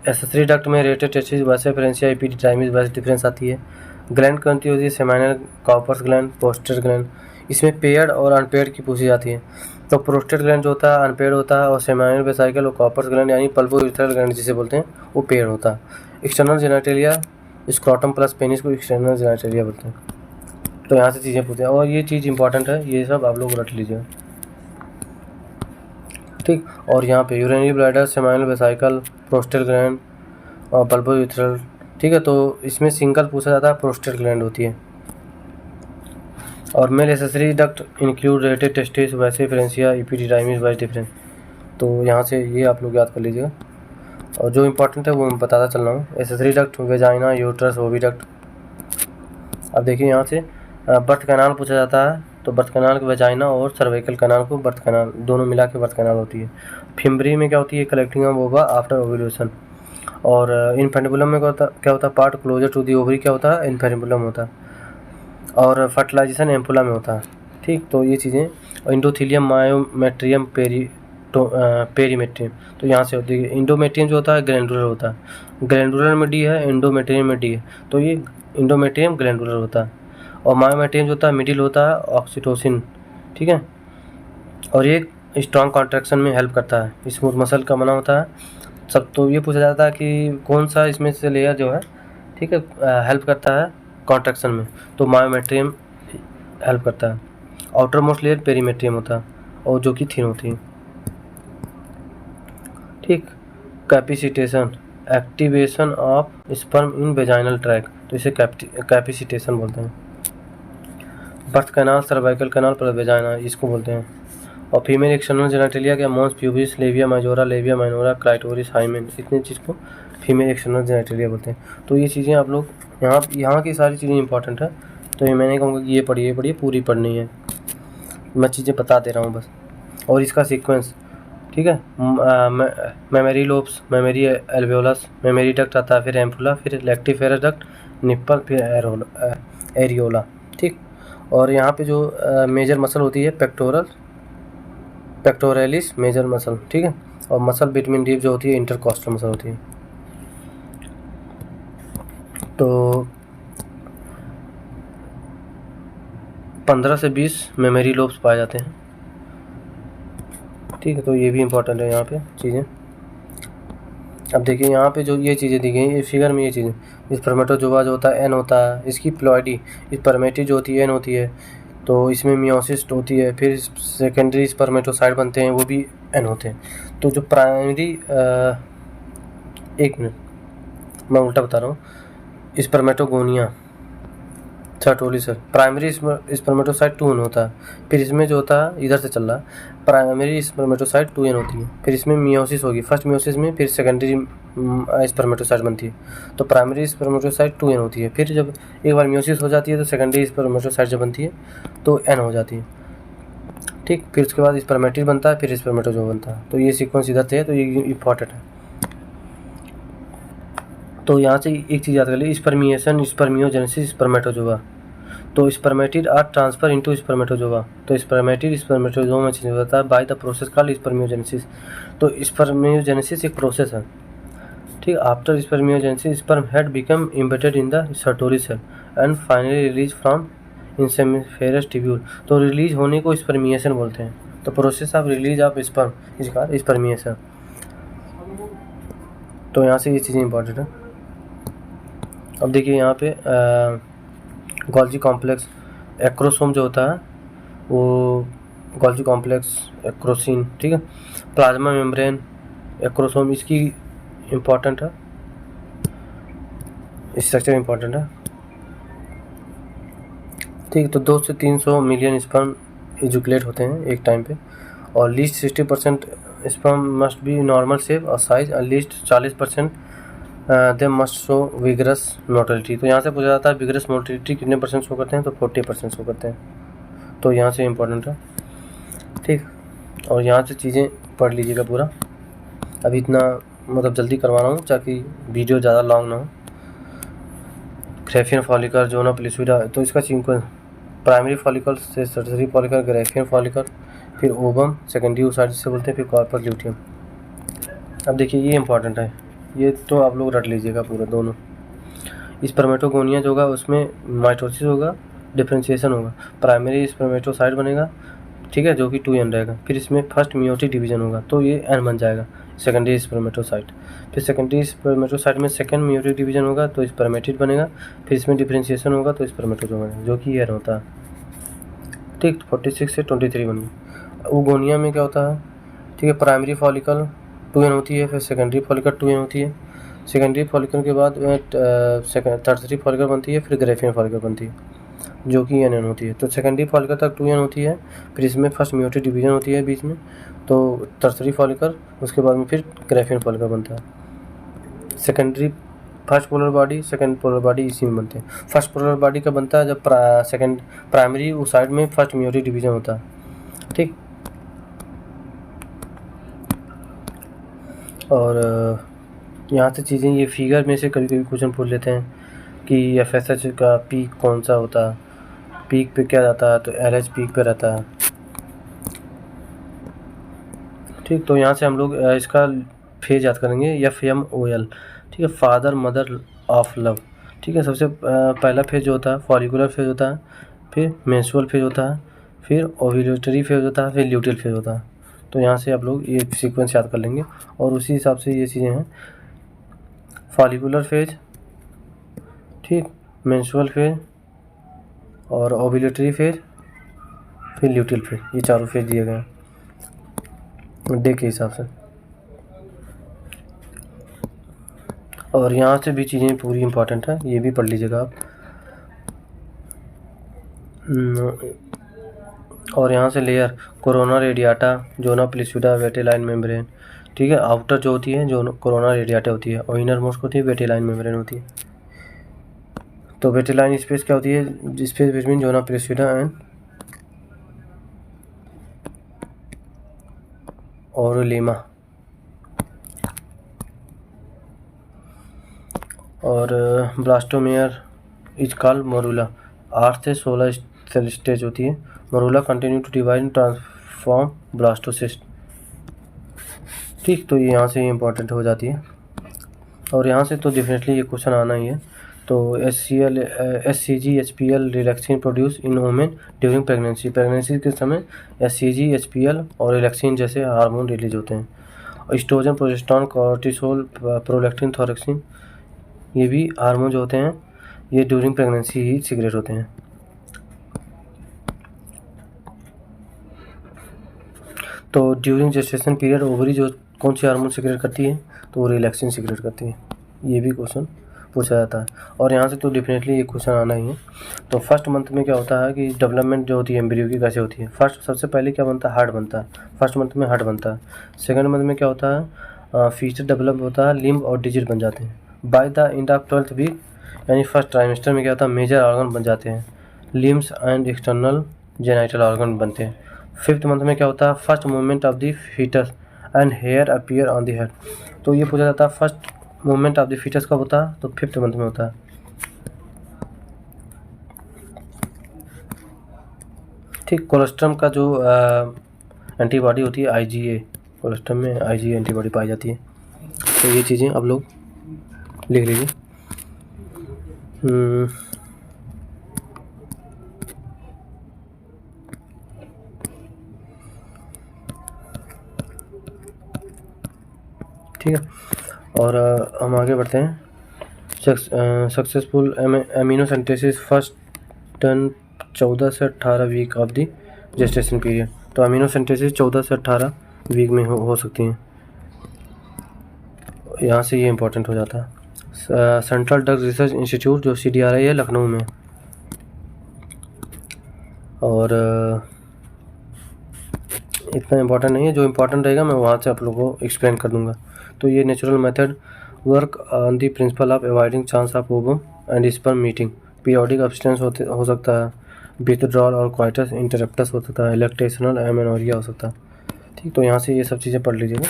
एसेसरी डक्ट में रेटेड टेस्टिस, वैसे फ्रेंसिया, एपिडिडाइमिस, वैसे डिफरेंस आती है। ग्लैंड कौन सी होती है, seminal, Cowper's gland, prostate gland. इसमें पेयर्ड और अनपेयर्ड की पूछी जाती है। तो प्रोस्टेट ग्लैंड जो होता है अनपेयर्ड होता है, और सेमाइनल वेसाइकल और कॉपर्स ग्लैंड यानी पल्वोयूरेथ्रल ग्लैंड जिसे बोलते हैं वो पेयर्ड होता है। External genitalia, scrotum plus penis को एक्सटर्नल जेनेटेलिया बोलते हैं। तो यहाँ से चीज़ें पूछते हैं, और ये चीज़ इंपॉर्टेंट है, ये सब आप लोग रट लीजिए, ठीक। और यहाँ पे urinary bladder, seminal vesicle, prostate gland और बल्बो यूथ्रल, ठीक है। तो इसमें सिंगल पूछा जाता है, प्रोस्टेट ग्लैंड होती है। और male accessory duct include rete testis, vasa efferentia, epididymis, vas deferens. तो यहाँ से ये आप लोग याद कर लीजिएगा, और जो इम्पोर्टेंट है वो मैं बताता चल रहा हूँ। Accessory duct, vagina, uterus, oviduct. अब देखिए यहाँ से बर्थ कैनाल पूछा जाता है, तो बर्थ कैनाल को वेजाइना और सर्वाइकल कैनाल को बर्थ कैनाल, दोनों मिला के बर्थ कैनाल होती है। फिम्बरी में क्या होती है, collecting of ova after ovulation. और इनफेंटिबुलम में क्या होता है, part closer to the ovary क्या होता है, इनफेंटिबुलम होता है। और फर्टिलाइजेशन एम्पुला में होता है, ठीक। तो ये चीज़ें, और इंडोथीलियम, मायोमेट्रियम, पेरीमेट्रियम, तो यहाँ से होती है। इंडोमेट्रियम जो होता है ग्लैंडुलर होता है, ग्लैंडुलर में डी है, इंडोमेट्रियम में डी है, तो ये इंडोमेट्रियम ग्लैंडुलर होता है। और मायोमेट्रियम जो होता है मिडिल होता है, ऑक्सीटोसिन, ठीक है। और ये स्ट्रॉन्ग कॉन्ट्रैक्शन में हेल्प करता है, स्मूथ मसल का बना होता है सब। तो ये पूछा जाता है कि कौन सा इसमें से लेयर जो है, ठीक है, हेल्प करता है कॉन्ट्रैक्शन में, तो मायोमेट्रियम हेल्प करता है। आउटर मोस्ट लेयर पेरीमेट्रियम होता है, और जो कि थिन होती है, ठीक। Capacitation, activation of sperm in vaginal tract, तो इसे कैपिसिटेशन बोलते हैं। बर्थ कैनाल, सर्वाइकल कैनाल पर वेजाइना, इसको बोलते हैं। और फीमेल एक्सटर्नल जेनेटिलिया क्या, mons, pubis, labia majora, labia minora, clitoris, hymen, इतनी चीज़ को फीमेल एक्सटर्नल जेनेटिलिया बोलते हैं। तो ये चीज़ें आप लोग यहाँ की सारी चीज़ें इंपॉर्टेंट है, तो ये मैंने कहूँगा कि ये पढ़िए पूरी पढ़नी है, मैं चीज़ें बता दे रहा हूँ बस। और इसका सीक्वेंस, ठीक है। Mammary lobes, mammary alveolus, mammary duct आता है, फिर एम्पुला, फिर लैक्टिफेरस डक्ट, निप्पल, फिर एरियोला, ठीक। और यहाँ पे जो मेजर मसल होती है पेक्टोरलिस मेजर मसल, ठीक है। और मसल बिटवीन रिब जो होती है इंटरकॉस्टल मसल होती है। तो 15 से 20 मेमोरी लोब्स पाए जाते हैं, ठीक है। तो ये भी इम्पोर्टेंट है यहाँ पे चीज़ें। अब देखिए यहाँ पे जो ये चीज़ें दी गई हैं, इस फिगर में ये चीज़ें, स्पर्मेटोजोआ जो होता है एन होता है, इसकी प्लॉइडी, स्पर्मेटी जो होती है एन होती है, तो इसमें मियोसिस होती है, फिर सेकेंडरी स्पर्मेटोसाइट बनते हैं, वो भी एन होते हैं। तो जो प्राइमरी, एक मिनट मैं उल्टा बता रहा हूँ, स्पर्मेटोगोनिया, छठोली सर, प्राइमरी स्पर्मेटोसाइट 2n होता है, फिर इसमें जो होता है इधर से चल रहा है, प्राइमरी स्पर्मेटोसाइट 2n होती है, फिर इसमें मियोसिस होगी, फर्स्ट मियोसिस में, फिर सेकेंडरी स्पर्मेटोसाइट बनती है, तो प्राइमरी स्पर्मेटोसाइट 2n होती है, फिर जब एक बार मियोसिस हो जाती है तो सेकेंडरी स्पर्मेटोसाइट जब बनती है तो n हो जाती है, ठीक। फिर उसके बाद स्पर्मेटिड बनता है, फिर स्पर्मेटोजोआ बनता है। तो ये सीक्वेंस इधर से है, तो ये इंपॉर्टेंट है। तो यहाँ से एक चीज़ याद कर ली, स्पर्मिएशन, स्पर्मियोजेनेसिस, स्पर्मेटोजोआ। तो spermatid are transfer into spermatozoa, तो स्पर्मेटिड स्पर्मेटोजोआ में चेंज होता है by the process called spermiogenesis. तो स्पर्मियोजेनेसिस एक प्रोसेस है, ठीक। After spermiogenesis sperm head become embedded in the Sertoli cell and finally release from in seminiferous tubule. तो release होने को स्पर्मिएशन बोलते हैं। तो process of release of sperm is called spermiation. तो यहाँ से ये चीज़ें इंपॉर्टेंट है। अब देखिए यहाँ पे गोल्जी कॉम्प्लेक्स, एक्रोसोम जो होता है वो गोल्जी कॉम्प्लेक्स, एक्रोसिन, ठीक है। प्लाज्मा मेम्ब्रेन, एक्रोसोम, इसकी इम्पॉर्टेंट है, स्ट्रक्चर इम्पॉर्टेंट है, ठीक। तो 200 से 300 मिलियन स्पर्म इजुकुलेट होते हैं एक टाइम पे, और least 60% sperm must be normal shape और साइज, और least 40% they must show vigorous motility. तो यहाँ से पूछा जाता है विगरस मोटिलिटी कितने परसेंट शो करते हैं, तो 40% शो करते हैं। तो यहाँ से इम्पोर्टेंट है, ठीक। और यहाँ से चीज़ें पढ़ लीजिएगा पूरा, अभी इतना मतलब जल्दी करवा रहा हूँ ताकि वीडियो ज़्यादा लॉन्ग ना हो। ग्रेफियन फॉलिकल, जोना पेलिसुइडा, तो इसका सीक्वेंस प्राइमरी फॉलिकल से टर्शियरी फॉलिकल, ग्रेफियन फॉलिकल, फिर ओवम, सेकेंडरी ओसाइट जिसे बोलते हैं, फिर कॉर्पस ल्यूटियम। अब देखिए ये इंपॉर्टेंट है, ये तो आप लोग रट लीजिएगा पूरा दोनों। स्पर्मेटोगोनिया जो होगा उसमें माइटोसिस होगा, डिफरेंशिएशन होगा, प्राइमरी स्पर्मेटोसाइट बनेगा, ठीक है, जो कि 2n रहेगा। फिर इसमें फर्स्ट मेयोटिक डिवीजन होगा तो ये n बन जाएगा, सेकेंडरी स्पर्मेटोसाइट। फिर सेकेंडरी स्पर्मेटोसाइट में सेकेंड मेयोटिक डिवीजन होगा तो स्पर्मेटिड बनेगा। फिर इसमें डिफरेंशिएशन होगा तो स्पर्मेटोजोआ बनेगा, जो कि n होता है। ठीक, 46 से 23 बन गया। ओगोनिया में क्या होता है, ठीक है, प्राइमरी फॉलिकल 2n होती है, फिर सेकेंडरी फॉलिकल 2n होती है। सेकेंडरी फॉलिकल के बाद टर्सरी फॉलिकल बनती है, फिर ग्रेफियन फॉलिकल बनती है, जो कि n होती है। तो सेकेंडरी फॉलिकल तक 2n होती है, फिर इसमें फर्स्ट मेयोटिक डिवीजन होती है बीच में, तो टर्सरी फॉलिकल, उसके बाद में फिर ग्रेफियन फॉलिकल बनता है। Secondary first polar body, second polar body इसी में बनते हैं। फर्स्ट पोलर बॉडी का बनता है जब सेकेंड प्राइमरी उस साइड में फर्स्ट मेयोटिक डिवीजन होता है। ठीक, और यहाँ से चीज़ें, ये फिगर में से कभी कभी क्वेश्चन पूछ लेते हैं कि FSH का पीक कौन सा होता है, पीक पे क्या जाता है, तो LH पीक पे रहता है। ठीक, तो यहाँ से हम लोग इसका फेज याद करेंगे, FMOL। ठीक है, फादर मदर ऑफ लव। ठीक है, सबसे पहला फेज जो होता है फॉलिकुलर फेज होता है, फिर मेंस्ट्रुअल फेज होता है, फिर ओव्यूलेटरी फेज होता है, फिर ल्यूटियल फेज होता है। तो यहाँ से आप लोग ये सीक्वेंस याद कर लेंगे और उसी हिसाब से ये चीज़ें हैं। फॉलिकुलर फेज, ठीक, मेंस्ट्रुअल फेज और ओव्यूलेटरी फेज, फिर ल्यूटियल फेज, ये चारों फेज दिए गए हैं डे के हिसाब से। और यहाँ से भी चीज़ें पूरी इंपॉर्टेंट है, ये भी पढ़ लीजिएगा आप। और यहाँ से लेयर कोरोना रेडियाटा, जोना प्लिस्यूडा, वेटेलाइन मेम्ब्रेन। ठीक है, आउटर जो होती है जो कोरोना रेडियाटा होती है, और इनर मोस्ट होती है वेटेलाइन मेम्ब्रेन होती है। तो वेटेलाइन स्पेस क्या होती है, स्पेस बिटवीन जोना प्लिस्यूडा एंड ओरोलेमा। और ब्लास्टोमेयर इज कॉल्ड मोरूला। 8 से 16 सेल स्टेज होती है। Morula continue to divide and transform blastocyst. ठीक, तो ये यहाँ से इम्पोर्टेंट हो जाती है। और यहाँ से तो डेफिनेटली ये क्वेश्चन आना ही है। तो SCG HPL relaxin produce in women during pregnancy. Pregnancy के समय SCG HPL और रिलैक्सिन जैसे हार्मोन रिलीज होते हैं। और एस्ट्रोजन, प्रोजेस्टेरॉन, कॉर्टिसोल, प्रोलैक्टिन, थॉयरॉक्सिन, ये भी हार्मोन जो होते हैं ये ड्यूरिंग प्रेगनेंसी ही सीक्रेट होते हैं। तो ड्यूरिंग जेस्टेशन पीरियड ओवरी जो कौन सी हार्मोन सीक्रेट करती है, तो वो रिलैक्सिन सीक्रेट करती है। ये भी क्वेश्चन पूछा जाता है और यहाँ से तो डेफिनेटली ये क्वेश्चन आना ही है। तो फर्स्ट मंथ में क्या होता है कि डेवलपमेंट जो होती है एम्ब्रियो की कैसे होती है। फर्स्ट सबसे पहले क्या बनता है, हार्ट बनता है। फर्स्ट मंथ में हार्ट बनता है। सेकेंड मंथ में क्या होता है, फीचर डेवलप होता है, लिम्ब और डिजिट बन जाते हैं। By the end of 12th week यानी फर्स्ट ट्राइमेस्टर में क्या होता है, मेजर ऑर्गन बन जाते हैं, limbs and external genital organ बनते हैं। 5th मंथ में क्या होता है, first movement of the foetus and hair appear on the head. तो ये पूछा जाता है first movement of the foetus कब होता है, तो 5th मंथ में होता है। ठीक, कोलेस्ट्रम का जो एंटीबॉडी होती है IgA, कोलेस्ट्रम में IgA एंटीबॉडी पाई जाती है। तो ये चीज़ें आप लोग लिख लीजिए। ठीक है, और हम आगे बढ़ते हैं। Successful amino synthesis first done 14 से 18 week of the gestation period. तो अमीनो सिंथेसिस 14 से 18 वीक में हो सकती हैं। यहाँ से ये इम्पोर्टेंट हो जाता है। सेंट्रल ड्रग रिसर्च इंस्टीट्यूट जो CDRI है लखनऊ में। और इतना इम्पोर्टेंट नहीं है, जो इम्पोर्टेंट रहेगा मैं वहाँ से आप लोगों को एक्सप्लेन कर दूँगा। तो ये natural method work on the principle of avoiding chance of ovum and sperm meeting. Periodic abstinence हो सकता है, विथड्रॉल और क्वाइटस इंटरप्टस हो सकता है, लैक्टेशनल एमेनोरिया हो सकता है। ठीक, तो यहाँ से ये सब चीज़ें पढ़ लीजिएगा।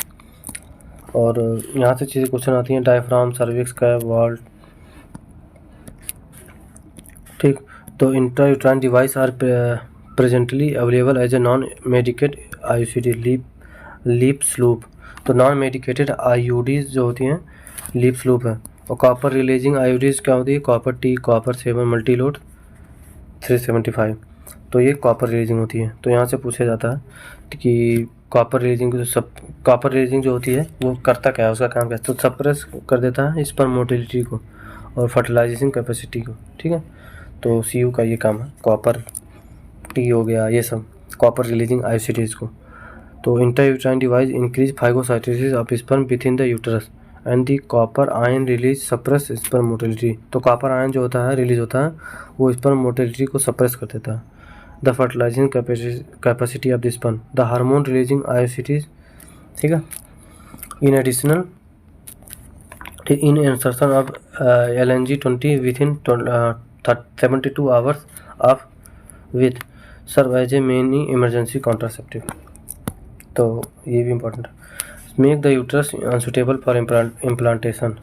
और यहाँ से चीज़ें क्वेश्चन आती हैं, डायफ्राम, सर्विक्स, कैप, वॉल्ट। ठीक, तो intrauterine device are presently available as a non medicated IUCD Lippes loop. तो नॉन मेडिकेटेड IUDs जो होती हैं लीप स्लूप है। और कॉपर रिलीजिंग IUDs क्या होती है, कॉपर T, कॉपर 7 मल्टीलोड 375। तो ये कॉपर रिलीजिंग होती है। तो यहाँ से पूछा जाता है कि कॉपर रिलीजिंग कॉपर रिलीजिंग जो होती है वो करता क्या है, उसका काम क्या है। तो सप्रेस कर देता है स्पर्म मोटिलिटी को और फर्टिलाइजेशन कैपेसिटी को, ठीक है। तो CU का ये काम है, कॉपर टी हो गया, ये सब कॉपर रिलीजिंग आयोसिटीज को। तो intrauterine device increase phagocytosis of sperm with in the uterus and the copper ion release suppress sperm motility. तो कॉपर आयन जो होता है रिलीज होता है, वो स्पर्म मोटिलिटी को सप्रेस कर देता है। The fertilizing capacity of the sperm, the hormone releasing IUDs, ठीक है। In additional in insertion of LNG-20 within 72 hours of with serve as a many emergency contraceptive. तो ये भी इम्पोर्टेंट है। Make the uterus unsuitable for implantation.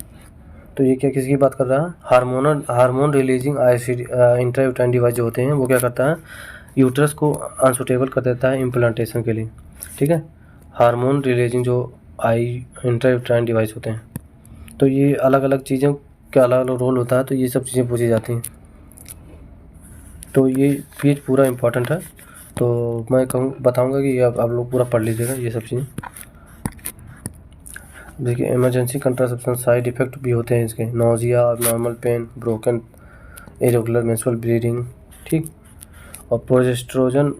तो ये क्या किसकी बात कर रहा है, हार्मोन रिलीजिंग इंट्रायूट्राइन डिवाइस जो होते हैं वो क्या करता है, यूट्रस को अनसुटेबल कर देता है इम्प्लांटेशन के लिए, ठीक है। हार्मोन रिलीजिंग जो इंट्रायूट्राइन डिवाइस होते हैं, तो ये अलग अलग चीज़ों का अलग अलग रोल होता है, तो ये सब चीज़ें पूछी जाती हैं। तो ये पेज पूरा इम्पोर्टेंट है, तो मैं बताऊंगा कि आप लोग पूरा पढ़ लीजिएगा ये सब चीज़ें। देखिए इमरजेंसी कंट्रासेप्शन साइड इफ़ेक्ट भी होते हैं इसके, nausea, abnormal pain, broken irregular menstrual bleeding, ठीक। और प्रोजेस्ट्रोजन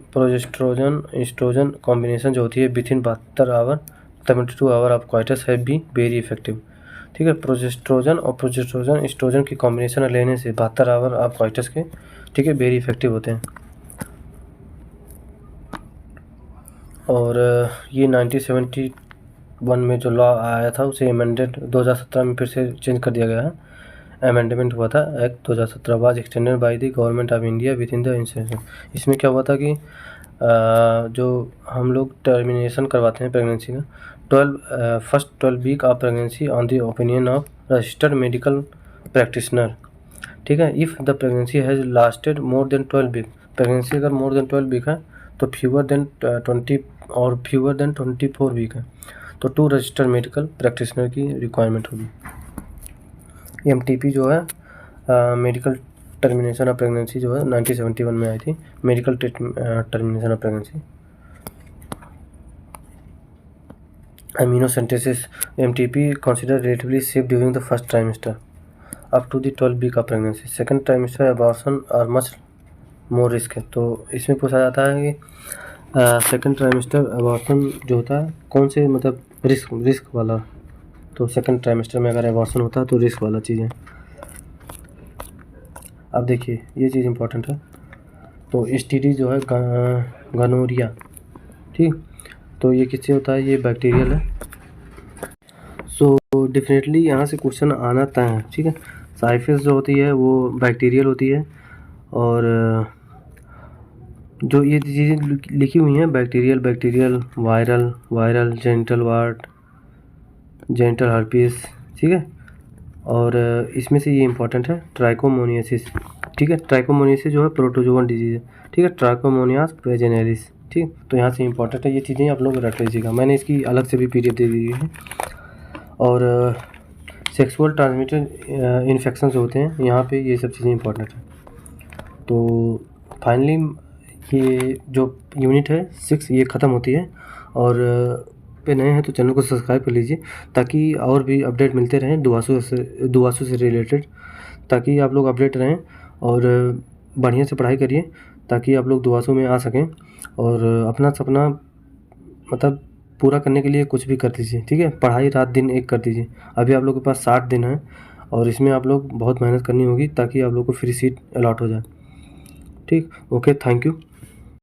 एस्ट्रोजन कॉम्बिनेशन जो होती है within 72 hour 72 hour of coitus है भी वेरी इफेक्टिव, ठीक है। प्रोजेस्ट्रोजन और प्रोजेस्ट्रोजन एस्ट्रोजन की कॉम्बिनेशन लेने से 72 आवर ऑफ क्वाइटस के, ठीक है, वेरी इफेक्टिव होते हैं। और ये 1971 में जो लॉ आया था उसे अमेंडेड 2017 में फिर से चेंज कर दिया गया है। अमेंडमेंट हुआ था act 2017 was extended by the government of India with in the incision. इसमें क्या हुआ था कि जो हम लोग टर्मिनेशन करवाते हैं प्रेगनेंसी का, first 12 week of pregnancy on the opinion of registered medical practitioner, ठीक है। If the pregnancy has lasted more than 12 week, pregnancy अगर मोर देन 12 वीक है तो फ्यूअर देन 24 वीक है तो 2 रजिस्टर्ड मेडिकल प्रैक्टिशनर की रिक्वायरमेंट होगी। MTP जो है मेडिकल टर्मिनेशन ऑफ प्रेगनेंसी जो है 1971 में आई थी, medical termination of pregnancy. Amniocentesis MTP considered relatively safe during the first trimester up to the 12 week of pregnancy. Second trimester abortion are much more risk है। तो इसमें पूछा जाता है कि सेकंड ट्राइमेस्टर अबॉर्शन जो होता है कौन से मतलब रिस्क वाला, तो सेकंड ट्राइमेस्टर में अगर अबॉर्शन होता है तो रिस्क वाला चीज़ है। अब देखिए ये चीज़ इम्पोर्टेंट है। तो STD जो है गनोरिया, ठीक, तो ये किससे होता है, ये बैक्टीरियल है। सो डेफिनेटली यहाँ से क्वेश्चन आना तय है, ठीक है। साइफिस जो होती है वो बैक्टीरियल होती है, और जो ये चीज़ें लिखी हुई हैं bacterial, viral, genital ward, genital herpes, ठीक है। और इसमें से ये इंपॉर्टेंट है ट्राइकोमोनियासिस, ठीक है। ट्राइकोमोनियासिस जो है प्रोटोजोवन डिजीज़ है, ठीक है, ट्राइकोमोनियास वेजिनैलिस, ठीक। तो यहाँ से इंपॉर्टेंट है, ये चीज़ें आप लोग रख लीजिएगा, मैंने इसकी अलग से भी PDF दे दी है। और सेक्सुअल ट्रांसमिटेड इन्फेक्शन जो होते हैं यहाँ पे ये सब चीज़ें इंपॉर्टेंट है। तो फाइनली ये जो यूनिट है 6 ये ख़त्म होती है। और पे नए हैं तो चैनल को सब्सक्राइब कर लीजिए ताकि और भी अपडेट मिलते रहें दुआसू से रिलेटेड, ताकि आप लोग अपडेट रहें और बढ़िया से पढ़ाई करिए ताकि आप लोग दुआसू में आ सकें और अपना सपना मतलब पूरा करने के लिए कुछ भी कर दीजिए, ठीक है। पढ़ाई रात दिन एक कर दीजिए। अभी आप लोग के पास 60 दिन है और इसमें आप लोग बहुत मेहनत करनी होगी ताकि आप लोग को फ्री सीट अलॉट हो जाए, ठीक। Okay, thank you.